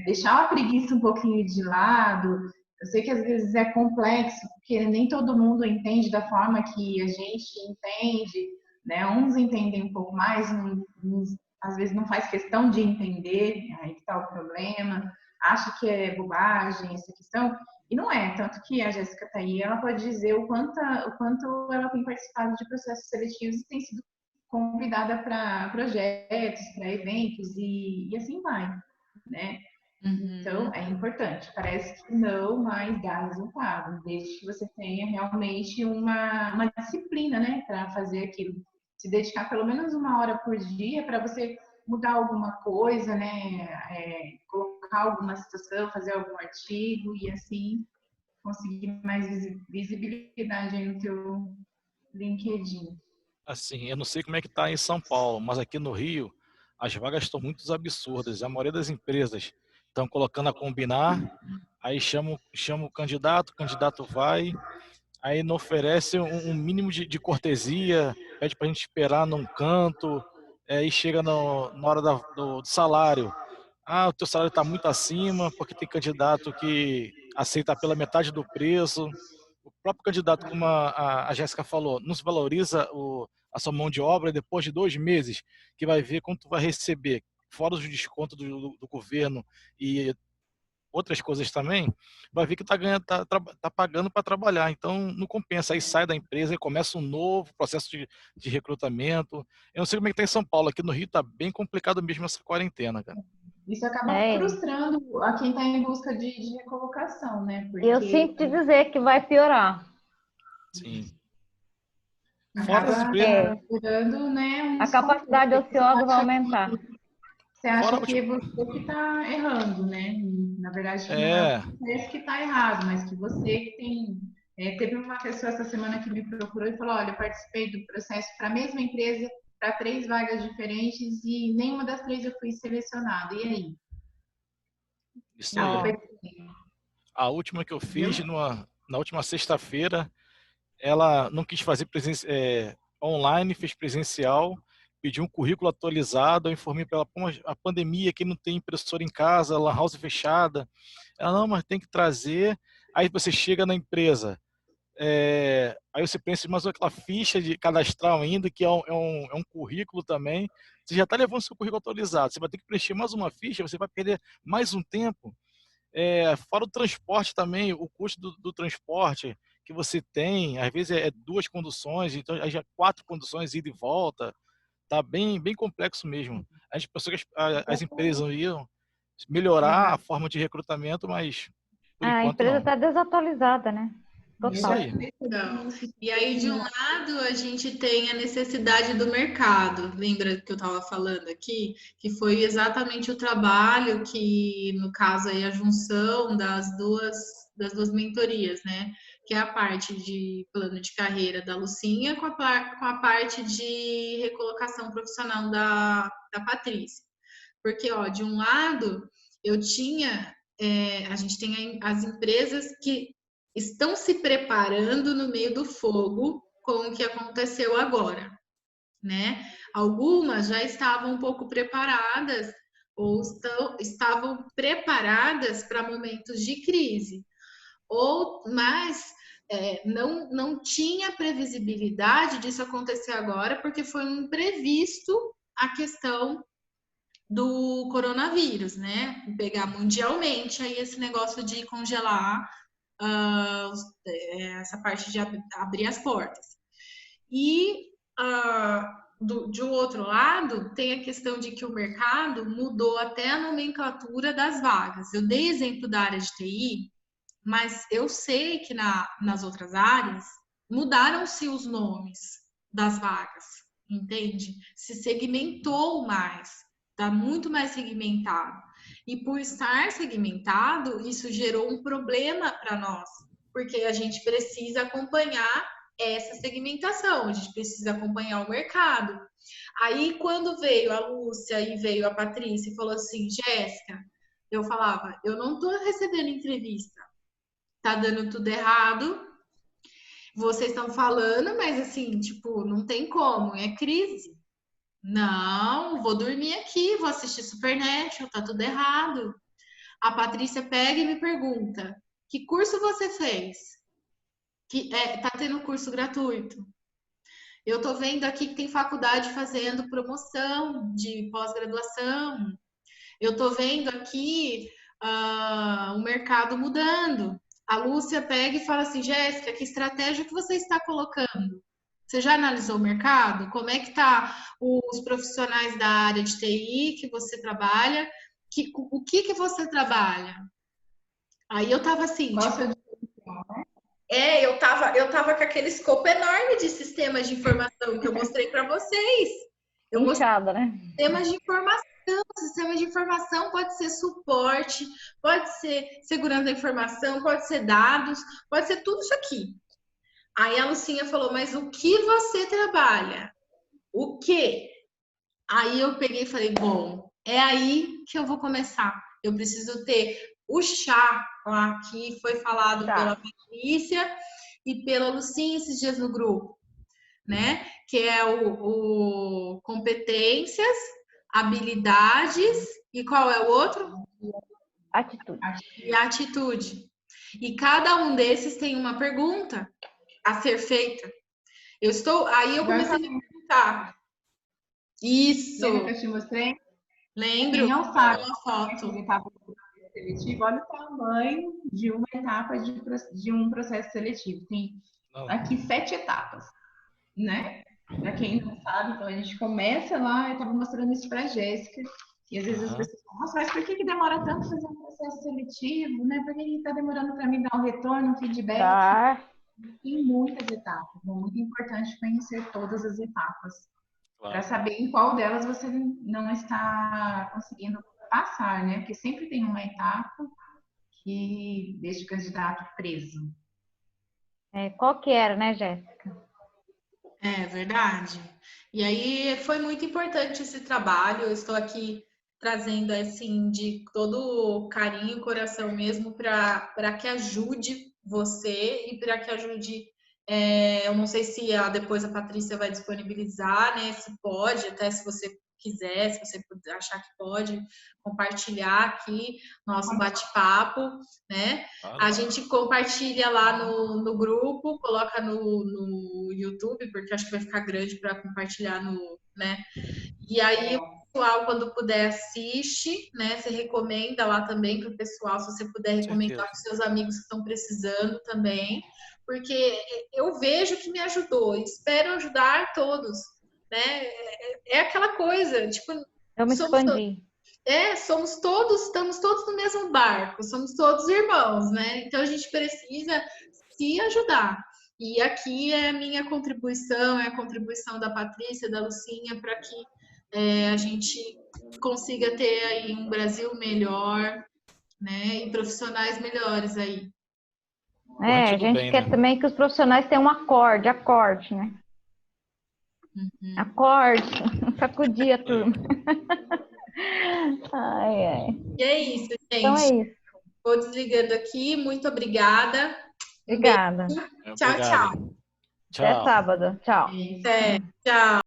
[SPEAKER 2] deixar a preguiça um pouquinho de lado. Eu sei que às vezes é complexo, porque nem todo mundo entende da forma que a gente entende, né? Uns entendem um pouco mais, uns, às vezes não faz questão de entender, aí que está o problema, acha que é bobagem essa questão, e não é. Tanto que a Jéssica está aí, ela pode dizer o quanto ela tem participado de processos seletivos e tem sido convidada para projetos, para eventos e assim vai, né? Então, é importante. Parece que não, mas dá resultado, desde que você tenha realmente uma disciplina, né, para fazer aquilo. Se dedicar pelo menos 1 hora por dia para você mudar alguma coisa, né, colocar alguma situação, fazer algum artigo e assim conseguir mais visibilidade aí no teu LinkedIn.
[SPEAKER 5] Assim, eu não sei como é que está em São Paulo, mas aqui no Rio as vagas estão muito absurdas. A maioria das empresas estão colocando a combinar, aí chama o candidato vai, aí não oferece um mínimo de cortesia, pede para a gente esperar num canto, e chega na hora do salário. O teu salário está muito acima, porque tem candidato que aceita pela metade do preço. O próprio candidato, como a Jéssica falou, não se valoriza a sua mão de obra depois de 2 meses, que vai ver quanto vai receber, fora os descontos do governo e outras coisas também, vai ver que tá pagando para trabalhar. Então, não compensa. Aí sai da empresa e começa um novo processo de recrutamento. Eu não sei como é que está em São Paulo. Aqui no Rio está bem complicado mesmo essa quarentena, cara.
[SPEAKER 2] Isso acaba frustrando a quem está em busca de recolocação, né? Porque
[SPEAKER 6] eu sinto te dizer que vai piorar.
[SPEAKER 5] Sim. Fora as
[SPEAKER 2] Acaba
[SPEAKER 5] empresas.
[SPEAKER 2] gerando, né,
[SPEAKER 6] A capacidade ociosa vai aumentar.
[SPEAKER 2] Você acha
[SPEAKER 5] Fora,
[SPEAKER 2] que é você que está errando, né? Na verdade, não é
[SPEAKER 5] é,
[SPEAKER 2] o processo que está errado, mas que você que tem. Teve uma pessoa essa semana que me procurou e falou: olha, eu participei do processo para a mesma empresa, para 3 vagas diferentes e nenhuma das 3 eu fui selecionada. E aí?
[SPEAKER 5] isso
[SPEAKER 2] A
[SPEAKER 5] aí.
[SPEAKER 2] culpa é
[SPEAKER 6] Ó,
[SPEAKER 2] de quem?
[SPEAKER 5] A última que eu fiz,
[SPEAKER 2] Entendeu?
[SPEAKER 5] na última sexta-feira, ela não quis fazer online, fez presencial, pediu um currículo atualizado, eu informei para ela, pô, mas a pandemia, quem não tem impressora em casa, lan house fechada, ela, não, mas tem que trazer, aí você chega na empresa, aí você pensa, mas aquela ficha de cadastral ainda, que é um currículo também, você já está levando seu currículo atualizado, você vai ter que preencher mais uma ficha, você vai perder mais um tempo, fora o transporte também, o custo do transporte que você tem, às vezes é 2 conduções, então aí já 4 conduções, ida e volta, tá bem complexo mesmo. A gente pensou que as empresas iam melhorar a forma de recrutamento, mas por
[SPEAKER 6] a
[SPEAKER 5] enquanto
[SPEAKER 6] empresa
[SPEAKER 5] não.
[SPEAKER 6] está desatualizada, né?
[SPEAKER 2] Eu
[SPEAKER 5] Isso
[SPEAKER 6] Total.
[SPEAKER 2] já
[SPEAKER 5] aí.
[SPEAKER 2] falei sobre
[SPEAKER 1] Então,
[SPEAKER 2] isso.
[SPEAKER 1] e aí, de um lado, a gente tem a necessidade do mercado. Lembra que eu estava falando aqui? Que foi exatamente o trabalho que, no caso aí, a junção das duas mentorias, né? Que é a parte de plano de carreira da Lucinha com a parte de recolocação profissional da Patrícia. Porque, ó, de um lado, eu tinha, a gente tem as empresas que estão se preparando no meio do fogo com o que aconteceu agora, né? Algumas já estavam um pouco preparadas ou estavam preparadas para momentos de crise, mas não tinha previsibilidade disso acontecer agora, porque foi um imprevisto a questão do coronavírus, né? Pegar mundialmente aí esse negócio de congelar essa parte de abrir as portas. E de um outro lado, tem a questão de que o mercado mudou até a nomenclatura das vagas. Eu dei exemplo da área de TI, mas eu sei que nas outras áreas mudaram-se os nomes das vagas, entende? Se segmentou mais, está muito mais segmentado. E por estar segmentado, isso gerou um problema para nós, porque a gente precisa acompanhar essa segmentação, a gente precisa acompanhar o mercado. Aí, quando veio a Lúcia e veio a Patrícia e falou assim, Jéssica, eu falava, eu não estou recebendo entrevista, tá dando tudo errado, vocês estão falando, mas assim, tipo, não tem como, é crise. Não, vou dormir aqui, vou assistir Supernatural, tá tudo errado. A Patrícia pega e me pergunta: que curso você fez? Tá tendo curso gratuito. Eu tô vendo aqui que tem faculdade fazendo promoção de pós-graduação. Eu tô vendo aqui o mercado mudando. A Lúcia pega e fala assim, Jéssica, que estratégia que você está colocando? Você já analisou o mercado? Como é que tá os profissionais da área de TI que você trabalha? O que você trabalha? Aí eu tava assim,
[SPEAKER 2] Qual a
[SPEAKER 1] tipo,
[SPEAKER 2] sua disposição, né?
[SPEAKER 1] eu tava com aquele escopo enorme de sistemas de informação que eu mostrei para vocês. Eu mostrei
[SPEAKER 6] Inchada, né?
[SPEAKER 1] sistemas de informação. Sistema de informação pode ser suporte, pode ser segurança da informação, pode ser dados, pode ser tudo isso aqui. Aí a Lucinha falou, mas o que você trabalha? O quê? Aí eu peguei e falei, bom, é aí que eu vou começar. Eu preciso ter o chá lá que foi falado pela Patrícia e pela Lucinha esses dias no grupo, né? Que é o competências, habilidades e qual é o outro?
[SPEAKER 6] Atitude.
[SPEAKER 1] E atitude. E cada um desses tem uma pergunta a ser feita. Aí eu comecei a me perguntar. Isso.
[SPEAKER 2] Lembra que eu te mostrei?
[SPEAKER 1] Lembro.
[SPEAKER 2] Quem não sabe
[SPEAKER 1] Uma
[SPEAKER 2] como
[SPEAKER 1] foto.
[SPEAKER 2] é etapa do processo seletivo, olha o tamanho de uma etapa de um processo seletivo. Tem
[SPEAKER 5] Não.
[SPEAKER 2] aqui 7 etapas, né? Para quem não sabe, então a gente começa lá, eu estava mostrando isso para a Jéssica, e às vezes as pessoas falam, nossa, mas por que demora tanto fazer um processo seletivo, né? Por que está demorando para mim dar um retorno, um feedback?
[SPEAKER 6] Tá.
[SPEAKER 2] Tem muitas etapas, é muito importante conhecer todas as etapas, para
[SPEAKER 5] Claro.
[SPEAKER 2] saber em qual delas você não está conseguindo passar, né? Porque sempre tem uma etapa que deixa o candidato preso.
[SPEAKER 6] Qual que era, né, Jéssica?
[SPEAKER 1] É verdade. E aí foi muito importante esse trabalho. Eu estou aqui trazendo assim de todo carinho, coração mesmo, para que ajude você e para que ajude. Eu não sei se depois a Patrícia vai disponibilizar, né? Se pode, até se você quiser, se você achar que pode, compartilhar aqui nosso bate-papo, né?
[SPEAKER 5] Claro.
[SPEAKER 1] A gente compartilha lá no grupo, coloca no YouTube, porque acho que vai ficar grande para compartilhar né? E aí o pessoal, quando puder, assiste, né? Você recomenda lá também para o pessoal, se você puder recomendar para os seus amigos que estão precisando também, porque eu vejo que me ajudou, espero ajudar todos, né? É aquela coisa, tipo,
[SPEAKER 6] Eu me expandi.
[SPEAKER 1] somos todos, estamos todos no mesmo barco, somos todos irmãos, né? Então a gente precisa se ajudar. E aqui é a minha contribuição, é a contribuição da Patrícia, da Lucinha, para que a gente consiga ter aí um Brasil melhor, né? E profissionais melhores aí.
[SPEAKER 6] A gente quer também que os profissionais tenham um acorde, né?
[SPEAKER 1] Uhum.
[SPEAKER 6] Acorde, sacudir a turma. Ai.
[SPEAKER 1] E é isso, gente.
[SPEAKER 6] Então é isso.
[SPEAKER 1] Vou desligando aqui. Muito obrigada.
[SPEAKER 6] Obrigada.
[SPEAKER 1] Tchau, tchau.
[SPEAKER 6] Até sábado. Tchau.
[SPEAKER 1] Tchau.